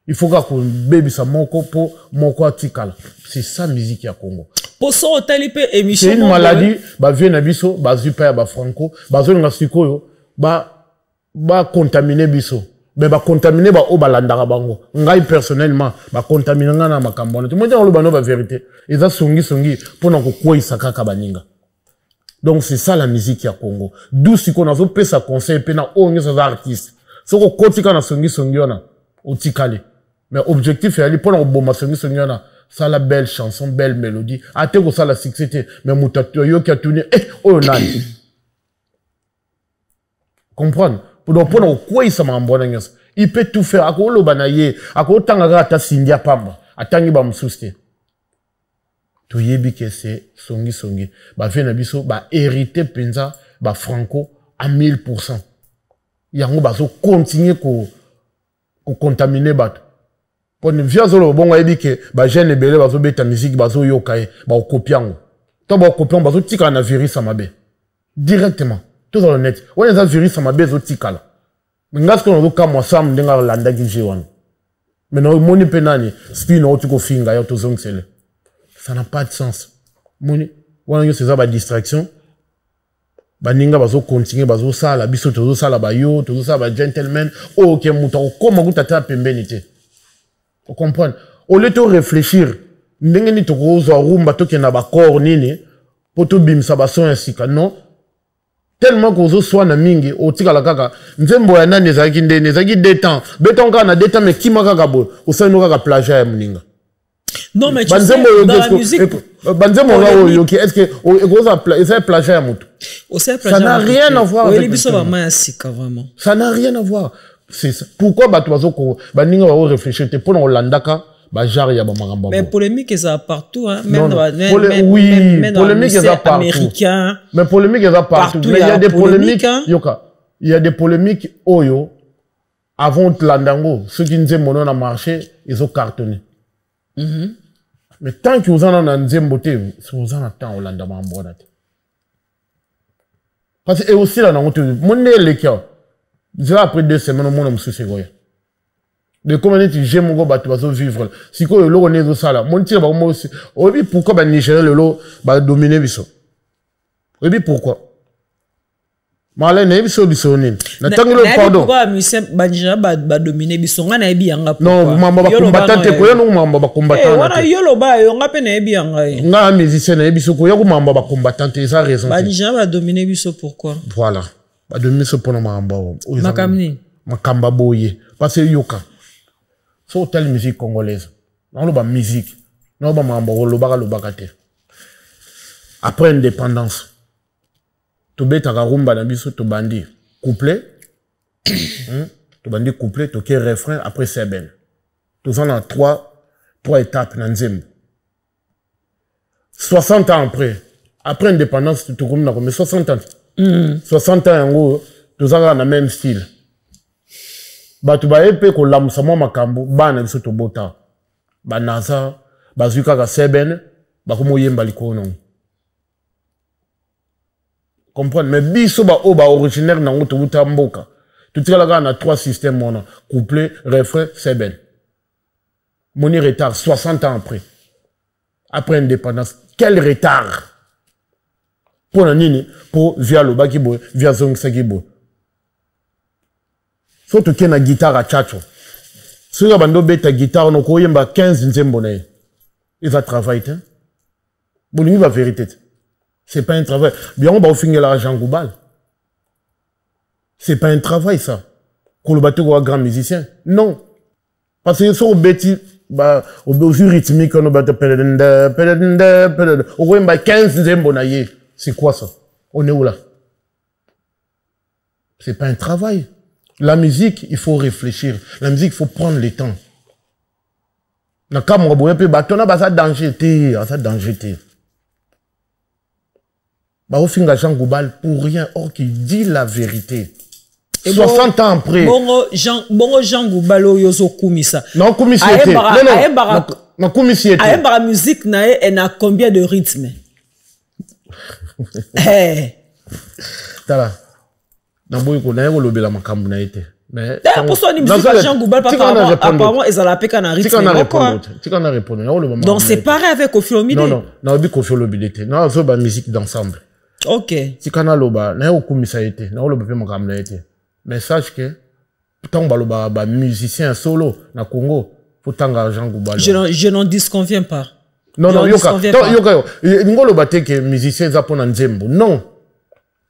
Il faut que baby sa moko atikala. C'est ça musique à Congo. Pour ça hôtel émission. C'est une maladie, ba vie na biso, ba zupa ba franco, ba zo nga sikoyo, ba contaminer biso. Mais ba contaminer ba o balandaka bango. Ngai personnellement ba contaminer nga na makambo. Tu monte ngolo bano ba vérité. Eza songi pour na ko kwisa kaka baninga. Donc c'est ça la musique ya Congo. D'où si qu'on a zo pesa conseil pe na o nyo za artiste. Soko kotika na songi ona o tikale. Mais objectif est aller pour na bomba songi ona. Ça la belle chanson, belle mélodie. Ate ko ça la succès mais mutato yo qui a tourné o nani. Comprendre? Pour quoi il s'en il peut tout faire. Ako lo banaye, ako tangara ata sindia pamba, atangi ba msuste. To yebi que c'est songi. Ba vena biso ba hérité penza ba franco à 1000%. Yango ba so continuer ko contaminer bat. Pour ne via zolo bongo yebi que ba jeune belé ba so beta musique ba so yokaye, ba copiango. To ba copiango ba so tika na virus amabe. Directement. Tout dans le net. On est dans le virus amabe zo tikala. Mais ce qu'on a dit, moi, ça me dit que l'anda qui j'ai ouan. Mais non, moni penani, si non tu cofinga, y'a tout ça n'a pas de sens. Moni, on a c'est ça, ba distraction. Ba ninga bazo continuer, bazo ça, la biso tout ça, la bayo, tout ça, ba gentleman. Oh, ok, mouton, comment vous t'attendez à pembenité? Vous comprenez? Au lieu de réfléchir, n'engue ni to rozo rumba to kena ba corps nini, pour tout bim ça ba son ainsi que non. Tellement qu'on soit na mingi o tika la kaka nzembo ya nani ezaki ndene ezaki détend betonga na détend mais kima kaka bo o sa no kaka plage ya mninga non mais tu sais dans la musique banzembo la o yoki est-ce que o ça plage ya mutu ça n'a rien à voir avec vraiment ça n'a rien à voir c'est ça pourquoi ba tozo ko baninga ba réfléchir te pour landaka ba jar ya ba maramba mais polémique ça partout hein même polémique ça partout américain mais polémique ça partout mais il y a des polémiques yoka il y a des polémiques oyo avant landango ceux qui nzembo on a marché ils ont cartonné mais tant que vous en avez nzembo te vous en attend olanda mambo na te parce que aussi là on te mon le kia déjà après 2 semaines mon homme sous goya de comment tu j'aime mon gars tu vas vivre si quoi le on est de ça là mon tir bah moi aussi oui pourquoi bah Nigeria le lot bah dominer biso oui pourquoi Marlène biso nini na tangi le pardon pourquoi monsieur bah Nigeria bah dominer biso nga na ebi yanga non mamba ba combattant ko yo mamba ba combattant wana yolo ba yo nga pe na ebi yanga nga musicien na biso ko yo mamba ba combattant ça raison bah Nigeria ba dominer biso pourquoi voilà ba dominer so pour mamba makamni makamba boye parce que yoka so telle musique congolaise non le ba musique non ba mambo lo baka te après indépendance to beta ka rumba na biso to bandi couplet to bandi couplet to ke refrain après c'est ben to en a trois étapes na nzembo 60 ans après indépendance to comme na comme 60 ans 60 ans ngo to za na même style batu ba epe ko lamusa mwa makambo bana biso to bota banaza bazuka ka seben ba ko moyemba likono comprendre mais biso ba originaire nango to utamboka tout ça là on a 3 systèmes on a couplet refrain c'est ben moni retard 60 ans après indépendance quel retard pour nini pour via le bakibo via zong sakibo surtout qu'il y a une guitare à tchatcho si on a une guitare on a 15 nzembo na il va travailler hein bon il va vérité c'est pas un travail bien on va finir l'argent global c'est pas un travail ça pour le bateau grand musicien non parce que sur bêtis bah au rythmique on va te au moins 15 nzembo na c'est quoi ça on est où là c'est pas un travail. La musique, il faut réfléchir. La musique, il faut prendre le temps. Na kamwa boye pe batona ba ça danger ça danger té. Ba au finga Jean Goubal pour rien or qui dit la vérité. Et 60 ans après. Bongo Jean Goubal yozo kumisa. Non kumisi était. Non kumisi était. Aembara musique na elle a combien de rythmes? Eh. Tala. Namboy ko na yolo bela makambu na été. Mais pour ça, Jean Goubal, apparemment, ils ont la pécane en rythme. Tu as répondu. Donc, c'est pareil avec Koffi Olomide. Non, non, Koffi Olomide. Non, c'est une musique d'ensemble. Ok. Si tu as loba, na okumi ça été, na oloba pe makam na été. Mais sache que tant ba musicien solo na Congo, faut tanga Jean Goubal. Je n'en disconviens pas. Non, yoka. Ngolo bate que musicien zapona nzembo. Non.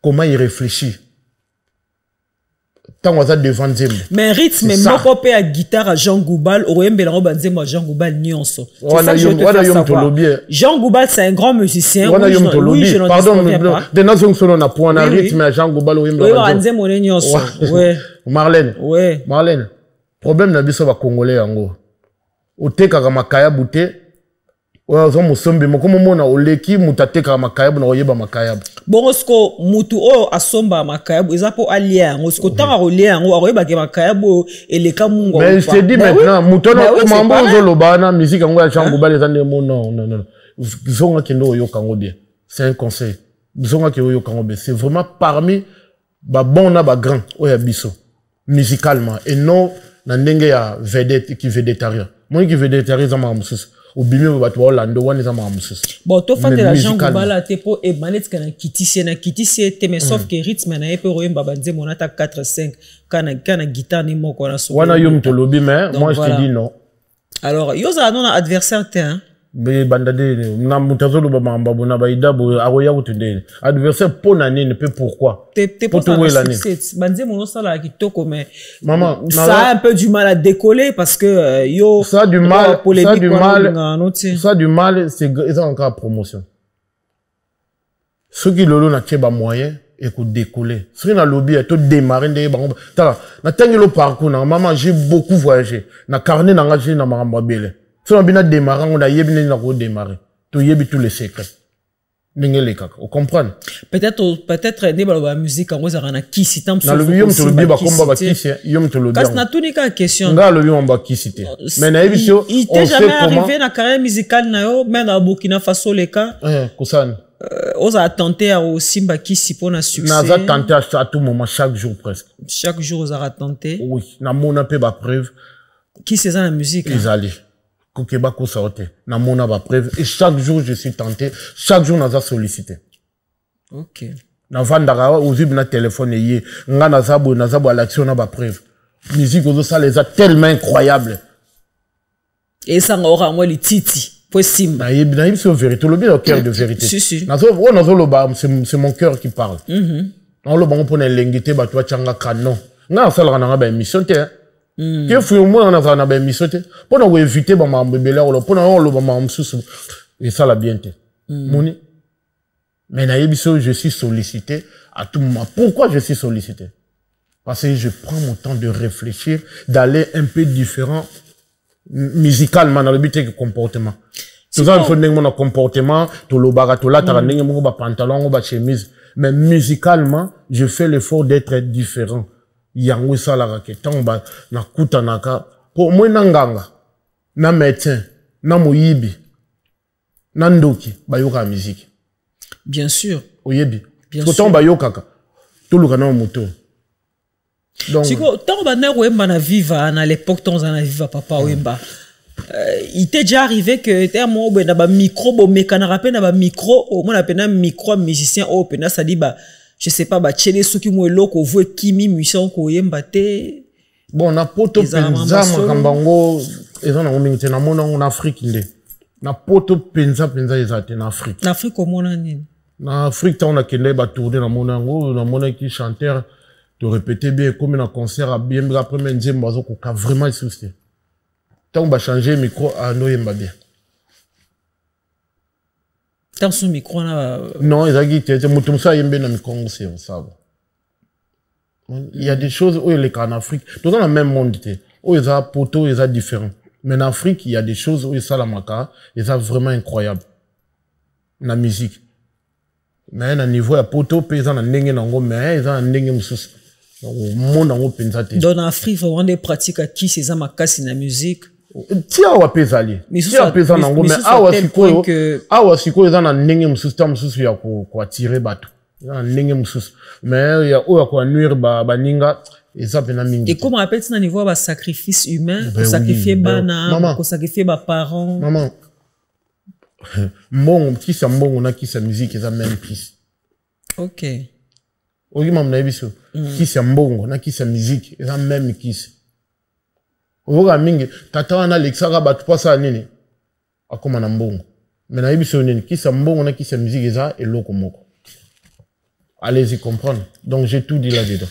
Comment il réfléchit? Devant mais rythme moko pe à guitare à Jean Goubal oyembela ngo banzembo à Jean Goubal nyonso. Jean Goubal c'est un grand musicien. Oui, je pardon, de nations solo na point na rythme à Jean Goubal oyembela banzembo nyonso. Ouais. Marlène. Ouais. Marlène. Problème na biso ba congolais yango. Oteka ka makaya bute. Ozo musombe mokomo mona oleki mutateka makaya na oyeba makaya. Bon sko mutu o asomba makayabu ezapo alia ngosko tanga rolia ngo akoyeba ke makayabu eleka mungo. Mais je te dis maintenant mutu no mambo zoloba na musique ngo ya Jean Goubal ezande non zonga kendo yo kango bien. C'est un conseil. Zonga ke yo kango bien. C'est vraiment parmi ba bon na ba grand oya biso musicalement et non na ndenge ya vedette qui vedettariat. Moi qui vedettariat za ma mususu. Bon, to fait la Jean Goubal te po e manet kana kitisi te mais sauf que rythme na epe royemba banze monata 4-5 kana guitare ni moko na so. Wana yum to lobby mais moi je te dis non. Alors yoza non adversaire te hein. Mais bandade na mutazolo ba mamba bona ba ida bo aroya utundele. Adversaire pona nini pe pourquoi? Te pour la succès. Banze mono sala kitoko mais maman ça a un peu du mal à décoller parce que yo ça du mal c'est ils ont encore promotion. Ceux qui lolo na tcheba moyen et ko décoller. Ceux na lobby et to démarrer ndé ba ta na tangelo parcours na maman j'ai beaucoup voyagé. Na carnet na ngajé na mamba bele. Si on a démarré, on a démarré. Tu as tous les secrets. Vous comprenez? Peut-être, la musique, on va dire, qui s'y tente. Dans le biome, tu le dis, comme qui c'est, yom te le dis. Parce que na tout n'est qu'une question. Dans le biome, qui c'était. Mais na émission, il t'est jamais arrivé dans la carrière musicale, même dans Burkina Faso, les cas. Koussan. On a tenté à aussi, qui s'y pour un succès. On a tenté à tout moment, chaque jour presque. Chaque jour, on a tenté. Oui. Na mon appel, ba preuve. Qui c'est ça la musique? Ils allaient. Kokeba ko saote na mona ba preuve et chaque jour je suis tenté chaque jour naza sollicité. OK. Na vandara uzib na téléphone yé nga nazabo à l'action na ba preuve. Musique ozo ça les a tellement incroyable. Et ça aura moi les titi possible. Na yeb c'est vérité le bien au cœur de vérité. Si. Nazo lo ba c'est mon cœur qui parle. On lo ba pona lengité ba toi changa canon. Nga sala na ba émission té. Que fou moi on a na émission té pour nous éviter ba mambo belé ou pour nous ba mambo sous et ça la bien té moni mais na yebiso je suis sollicité à tout moment. Pourquoi je suis sollicité? Parce que je prends mon temps de réfléchir, d'aller un peu différent musicalement dans le but de comportement. Tout ça il faut mon comportement to lo baratola ta ndenge mo ba pantalon ba chemise mais musicalement je fais l'effort d'être différent. Yango sala ke tamba na kuta naka pour moi nanganga na médecin na moyibi na ndoki ba yoka musique bien sûr oyebi Bien sûr. Quand on kaka, tout le canal moto. Donc, tant que Wemba na viva, à l'époque, tant que viva papa Wemba, il t'est déjà arrivé que tu as un micro, bon, mais quand on rappelle un micro, au moins un micro musicien, oh, ça dit, bah, je sais pas, bah, tchéné, ceux qui m'ont l'eau, qu'on voit kimi, musicien, qu'on Wemba, te. Bon, na poto penza, makambango, ils ont en Afrique, na poto penza, ils ont en Afrique. En Afrique, comment on a dit? En Afrique, on a qu'elle va tourner dans mon ango, dans mon qui chanteur, de répéter bien, comme un concert à bien, après, même, j'ai vraiment souci. Tant qu'on va changer le micro, à nous, il va bien. Tant son micro, non, il a dit, il y a des choses où il est en Afrique, tout dans le même monde, où il y a poteau, il y a différent. Mais en Afrique, il y a des choses où il y a la maca, il y a vraiment incroyable. La musique. Mais à niveau, il y a poteau, il y a mais il y a au monde en pensate. Dans l'Afrique, vraiment des pratiques à qui c'est ça ma casse la musique. Tia wa pesali. Tia pesa nango mais awa siko eza na ndenge mususu mususu ya ko attirer bato. Na ndenge mususu. Mais ya oya ko nuire ba ninga eza pena mingi. Et comment appelle ça na niveau ba sacrifice humain, pour sacrifier bana, pour sacrifier ba parents. Maman. Mbongo kisa mbongo na kisa musique eza même plus. OK. Ogi mam na biso. Kisa mbongo na kisa musique eza même kisa. Oga mingi tata wana lexaka batu pasa nini akoma na mbongo mais na yebiso nini kisa mbongo na kisa musique eza eloko moko. Allez-y comprendre. Donc j'ai tout dit là-dedans.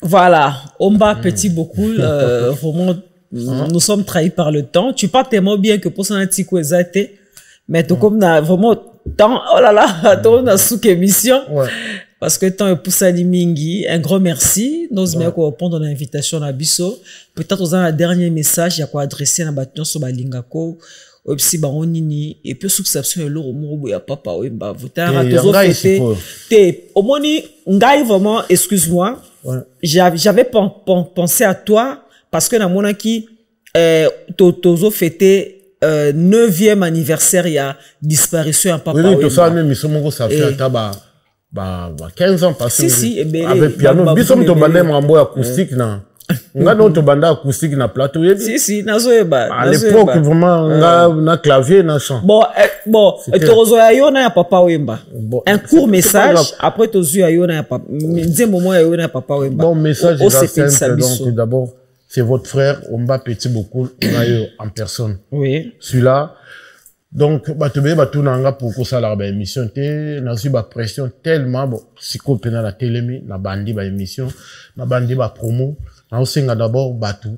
Voilà, Omba Petit beaucoup vraiment nous sommes trahis par le temps. Tu parles tellement bien que pour ça un petit coup exaté mais tout comme na vraiment temps oh là là ton na sous émission. Ouais. Parce que tant pour Mingi, un grand merci. Nous allons répondre à l'invitation à Bisso. Peut-être dans un dernier message, il y a quoi adresser à Bâton sur Balingako, aussi Baronini, et puis sous exception, il y a papa, oui, bah, vous t'es, au moins, Ngai, vraiment, excuse-moi. J'avais pensé à toi, parce que dans mon aki, Tozo fêté, 9e anniversaire, il y a disparition à papa. Oui, tout ça, même, ça fait tabac. 15 ans passés. Si, avec piano. Bisom to bande mambo acoustique na. Nga no to bande acoustique na plateau. Si, nazo eba. À l'époque, vraiment, na clavier, na chant. Bon, Torozo Ayona ya papa Wemba. Un court message, après Tozo Ayona ya papa. Dis moment Ayona ya papa Wemba. Bon, message est simple. Donc, d'abord, c'est votre frère, Omba Petit beaucoup, en personne. Oui. Celui-là. Donc, tout nanga pour que ça la émission té, n'a su ba pression tellement bon, siko pena la télémi, na bandi ba émission, na bandi ba promo, na osenga d'abord tout,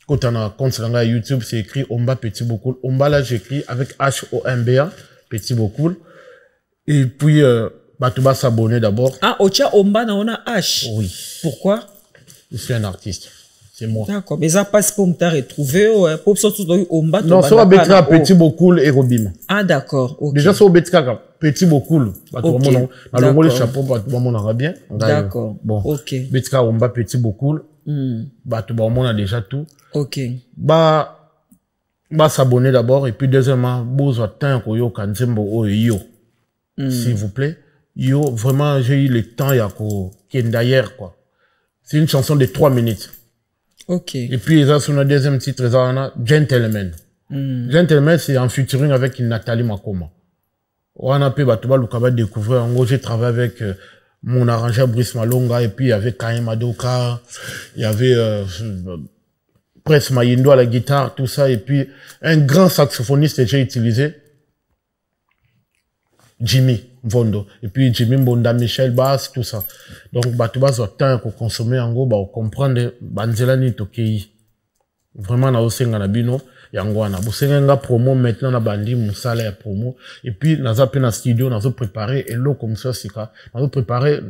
quand on a compte sur YouTube, c'est écrit Omba Petit beaucoup. Omba là j'écris avec H-O-M-B-A, Petit beaucoup. Et puis tout ba s'abonner d'abord. Ah, Ocha Omba na on a H. Oui. Pourquoi? Je suis un artiste. C'est moi. D'accord. Mais ça passe pour me t'as retrouvé, pour sortir de Omba. Non, ça va Betka Petit beaucoup et Robim. Ah, d'accord. Okay. Déjà, ça va Betka Petit beaucoup. Okay. Dans le chapeau, tout le monde aura bien. D'accord. Bon. Ok. Betka Omba Petit beaucoup. Tout le monde a déjà tout. Ok. S'abonner d'abord, et puis deuxièmement, besoin temps que yo kanzembo yo. S'il vous plaît. Yo, vraiment, j'ai eu le temps, qui est d'ailleurs, quoi. C'est une chanson de 3 minutes. Ok. Et puis, ils ont sur le deuxième titre, ils ont Gentleman. Gentleman, c'est en featuring avec Nathalie Makoma. On a pu, découvrir. En gros, j'ai travaillé avec mon arrangeur Brice Malonga, et puis il y avait Karim Madoka, il y avait Presse Mayindo à la guitare, tout ça, et puis un grand saxophoniste que j'ai utilisé, Jimmy Vondo. Et puis Jimmy Mbonda, Michel Bass, tout ça. Donc, tu vas avoir temps pour consommer en gros, pour comprendre, banzela ni tokei. Vraiment, na osenga na bino, yangwana. Bosenga nga promo, maintenant na bandi, moussala ya promo. Et puis, naza pe na studio, nazo préparé, et l'eau comme ça, sika. Nazo préparé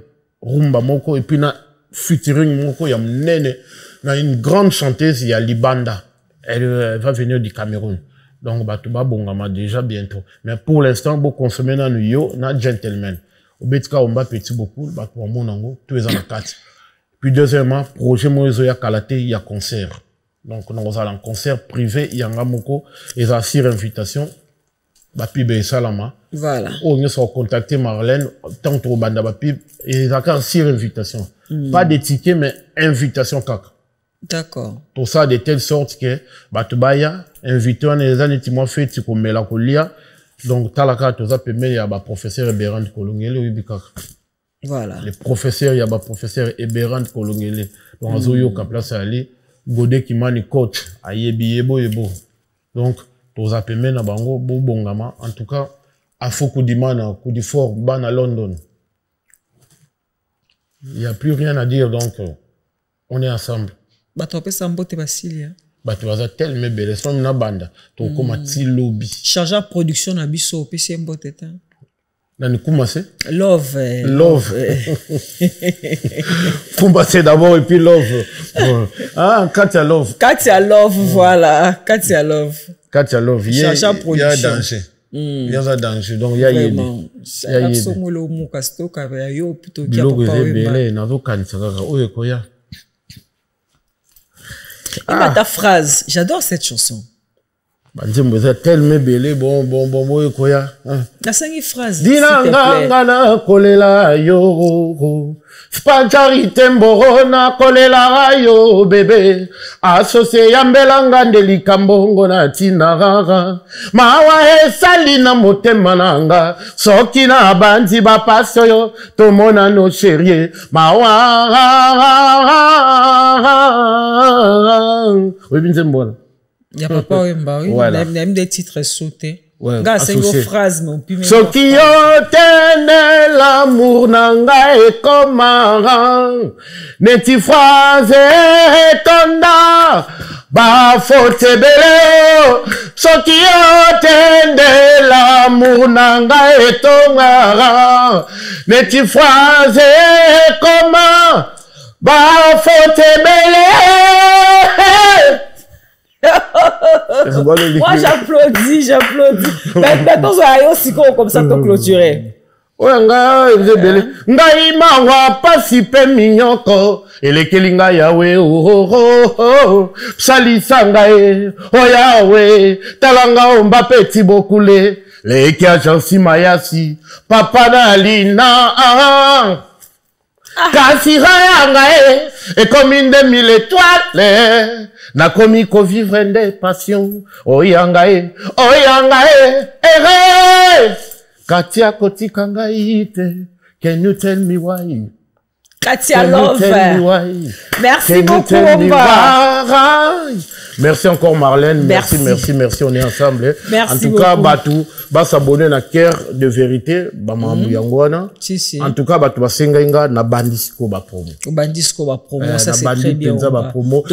rumba moko, et puis na featuring moko, ya mnene. Na une grande chanteuse, il y a Libanda. Elle va venir du Cameroun. Donc, Batouba Bongama déjà bientôt. Mais pour l'instant, vous consommez dans yo, na Gentleman. Au Betka, on va petit beaucoup, Batouba Monango, tous les ans 4. Puis deuxièmement, projet Moïse Kalate, il y a concert. Donc, nous allons en concert privé, il y a un moko, ils ont 6 invitations. Bapi be salama. Voilà. On est sur contacter Marlène, tant que banda bapi, et d'accord, 6 invitations. Pas des tickets, mais invitation kaka. D'accord. Pour ça, de telle sorte que, batubaya, invité, on les années, moi, fait, tu comme la colia. Donc, talaka, tout ça, peut mettre, il y a professeur Eberand Kolongele, oui, bikaka. Voilà. Les professeurs, il y a professeur Eberand Kolongele. Donc, azoyo, ka place à aller, Godé qui mani coach, ayebi yebo yebo. Donc, tout ça, peut mettre, bango, bo bongama. En tout cas, Afo Koudimana, Koudifort, ban à London. Il n'y a plus rien à dire, donc, on est ensemble. Bato apé sambote basilia. Bato baza tellement belle, son na banda. To koma ti lobby. Chargé production na biso opé sambote ta. Nani kumase? Love. Love. Kumase d'abord et puis love. Ah, Katia Love. Katia Love, voilà. Katia Love. Katia Love. Chargé production. Il y a danger. Il y a danger. Donc, il y a yébi. Il y a yébi. Somolo mukasto kabaya yo plutôt kia papa oui. Bele, nazo kanisa kaka. Oye koya. Ta phrase, j'adore cette chanson. Vous êtes tellement belle, bon, koya. La cinquième phrase. Dinangana kolela yo. Spacharite mborona kolela yo bébé. Associé yambelanga ndelikambo na tinarara. Mawa esali na motema nanga. Soki na bandi bapaso yo. Tomona no chérie. Mawa. Oui, bien mbona. Il y a papa Wemba, oui. Voilà. On a des titres sautés. Ouais, Gars, c'est une phrase, mais on peut même. Ce qui otene l'amour nanga et comment neti phrase tonda ba faute belle. Ce qui otene l'amour nanga et tonga neti phrase comment ba faute belle. Moi j'applaudis. Maintenant ça aille aussi comme ça pour clôturer. Ouais, ngai mawa pasi pe minyoko elekeli ngai yawe salisa ngai o yawe talanga omba peti bokule leki ajansi mayasi papa na lina kasi raya ngai et comme une 2000 étoiles na komi ko vivre des passions oyangae ere Katia kotika ngai te. Can you tell me why? Katia Love. Merci beaucoup, Merci encore Marlène. Merci. On est ensemble. Merci en tout beaucoup. cas, Batou, va s'abonner à Cœur de Vérité. Si. En tout cas, Batou va s'engager na Bandisco ba promo. Bandisco ba promo, ça c'est très bien. Promo.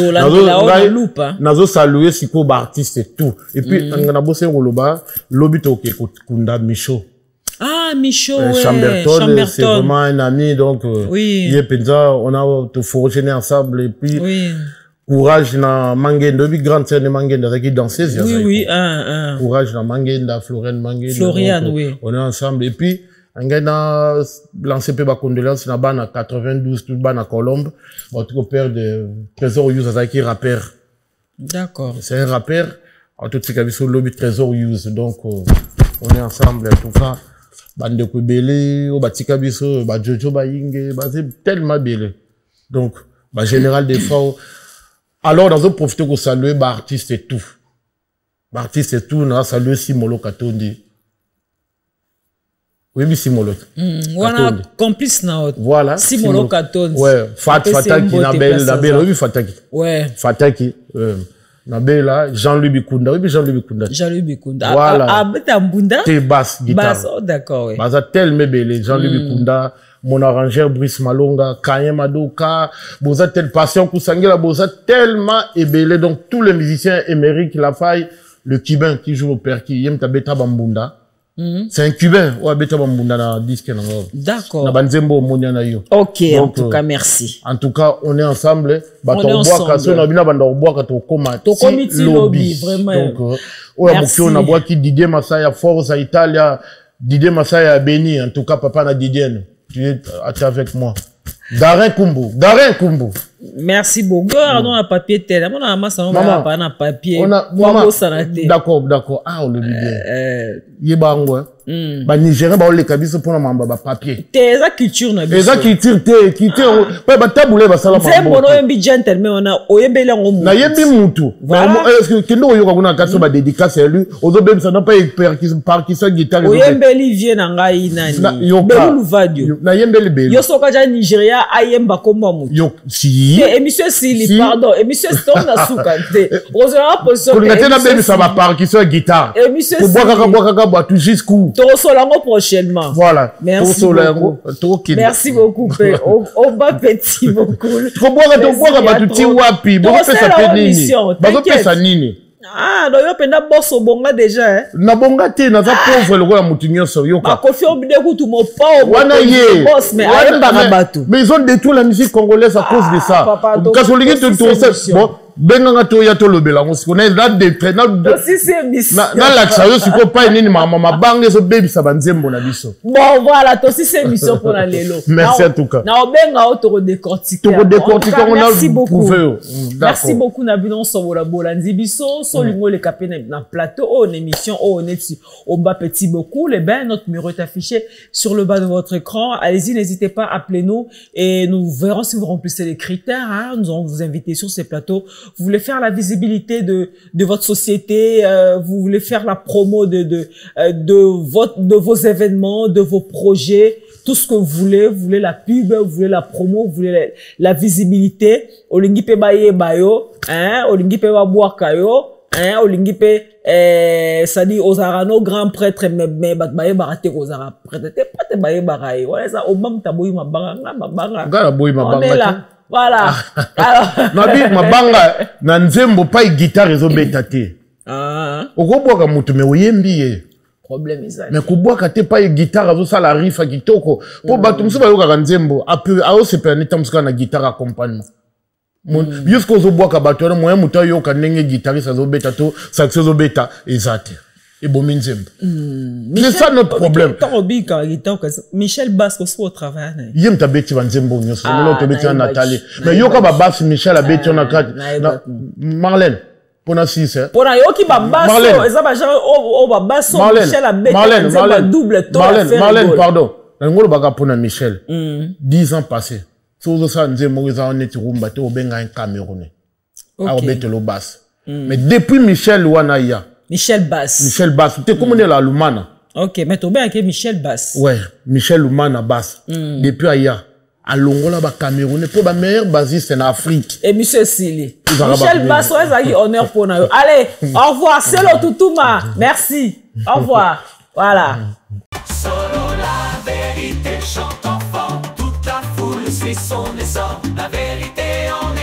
Nazo saluer siko ba artiste et tout. Et puis, on a bossé roloba, lobito ke kunda Michaud. Ah, Michaud, Chamberton, c'est vraiment un ami, donc, oui. On a tout forgé ensemble, et puis, courage na Mangenda, puis grande scène de Mangenda, qui danseuse. Oui, courage na Mangenda, Florian Mangenda. Florian, donc, oui. On est ensemble, et puis, on a lancé peu de condoléances, na ban à 92, tout ban à Colombe, votre père de Trésor Use, qui rappeur. D'accord. C'est un rappeur, en tout cas, sur le lobby Trésor Use, donc, on est ensemble, en tout cas. Bande Koubele, Batika Biso, Jojo Bayinge, c'est tellement belle. Donc, général des fois, alors, dans un profiter pour saluer, artiste et tout. Artiste et tout, on a salué Simolo Katondi. Oui, mais Simolo. Voilà, complice now. Voilà. Simolo Katondi. Ouais, Fataki, Nabel, oui, Fataki. Ouais. Fataki, Nabela, Jean-Louis Bikunda. Oui, Jean-Louis Bikunda. Jean-Louis Bikunda. Voilà. Ah, Mbunda. T'es basse, guitare. Basse, oh, d'accord, oui. Baza tellement belle. Jean-Louis Bikunda, mon arrangeur Brice Malonga, Kayen Madoka, Boza tel passion Koussangela, Boza tellement ébélé. Donc, tous les musiciens, Émeric Lafaille, le Cubain qui joue au perki, Yem Tabeta Bambunda. C'est un Cubain, ou Beta Bambunda na disque. D'accord. Na Banzembo Moniana yo. Ok, donc, en tout cas, merci. En tout cas, on est ensemble. On est ensemble. On a bien lobby, vraiment. Donc, on a bois qui Didier Massaya, Forza Italia, Didier Massaya Béni. En tout cas, papa na Didier, tu es avec moi. Darin Kumbu. Merci beaucoup. On a papier tel. On a un papier. On a d'accord. Ah, on le dit bien. Yebango. Ba Nigérien ba le kabiso pour mamba ba papier. Tes culture na biso. Eza culture ba ba taboule ba sala mamba. C'est bon on gentleman on a oyebela ngomu. Na yebi mutu. Est-ce que kendo oyoka kuna kaso ba dédicace à lui. Ozo bem ça n'a pas par qui ça guitare. Oyembeli vie na ngai nani. Belu vadio. Na yembeli belu. Yo soka ja Nigeria ayemba komba mutu. Yo si. Émission Sili pardon. Émission Stone na suka te. Ozo na position. Pour ngate na bem ça va par qui ça guitare. Émission Sili. Pour boire jusqu'où. Tosolango prochainement. Voilà. Merci beaucoup. Merci beaucoup. On va petit beaucoup. Tu boire ba tuti wapi. Bon fait ça pénini. Ba fait ça nini. Ah, donc yo penda boss bonga déjà hein. Na bonga te na za pauvre le roi mutinyo so yoka. Ba kofi obide kutu mo pa wana ye. Boss mais aye barabatou. Mais ils ont détruit la musique congolaise à cause de ça. Quand on lit tout bon benga to ya to lobela ngo sikona là de traîner na la chayo siko pa nini mama bange so baby sa banzembo na biso. Bon voilà, to si c'est émission pour la lelo. Merci en tout cas. Na obenga auto décortiquer. On a prouvé. Merci beaucoup na bino so bola bolandi biso so lingo le capé na plateau on émission on est au bas petit beaucoup les ben notre numéro est affiché sur le bas de votre écran. Allez-y, n'hésitez pas, appelez-nous et nous verrons si vous remplissez les critères hein. Nous allons vous inviter sur ces plateaux. Vous voulez faire la visibilité de votre société, vous voulez faire la promo de vos événements, de vos projets, tout ce que vous voulez la pub, vous voulez la promo, vous voulez la visibilité. Olingi pe baye bayo, hein, olingi pe babuaka yo, hein, olingi pe ça dit aux arano grand prêtre mais baye barate aux ara prêtre pas te baye baraye. Voilà ça au mam taboyi mabanga. Ngala boyi mabanga. Voilà. Alors, nabi mabanga na nzembo pa guitare zo betate. Ah. Okobwaka mutu me oyembi problème ezali. Mais kubwaka te pa guitare zo sala rifa kitoko. Po batu musu bayoka nzembo a se permettre musuka na guitare accompagnement. Jusqu'aux zo bwaka batu na moyen mutu yoka ndenge guitare zo beta to saxo zo beta ezate. Et bon nzembo. C'est ça notre problème. Michel Basque aussi au travail. Yem ta beti banzembo nyoso. Melo to beti Nathalie. Mais yoka ba basse Michel a beti na kat. Marlène. Pona 6 hein. Pona yoki ba basso, eza ba genre o ba basso Michel a beti na double to. Marlène pardon. Ngolo baka pona Michel. 10 ans passés. So ça nzembo eza on est rumba te obenga un Camerounais. A obeti lo basse. Mais depuis Michel Wanaya Michel Bass. Michel Bass. Tu connais la Lumana. Ok, mais tu bien avec Michel Bass. Ouais, Michel Lumana Bass. Depuis Aya, à Longola, ba Cameroun, pour la meilleure basiste en Afrique. Et Michel Sili. Michel Bass, ouais, ça honneur pour nous. Allez, au revoir. C'est le Toutouma. Merci. Au revoir. Voilà. Solo la vérité chante enfant. Toute la foule suit son essor. La vérité en est.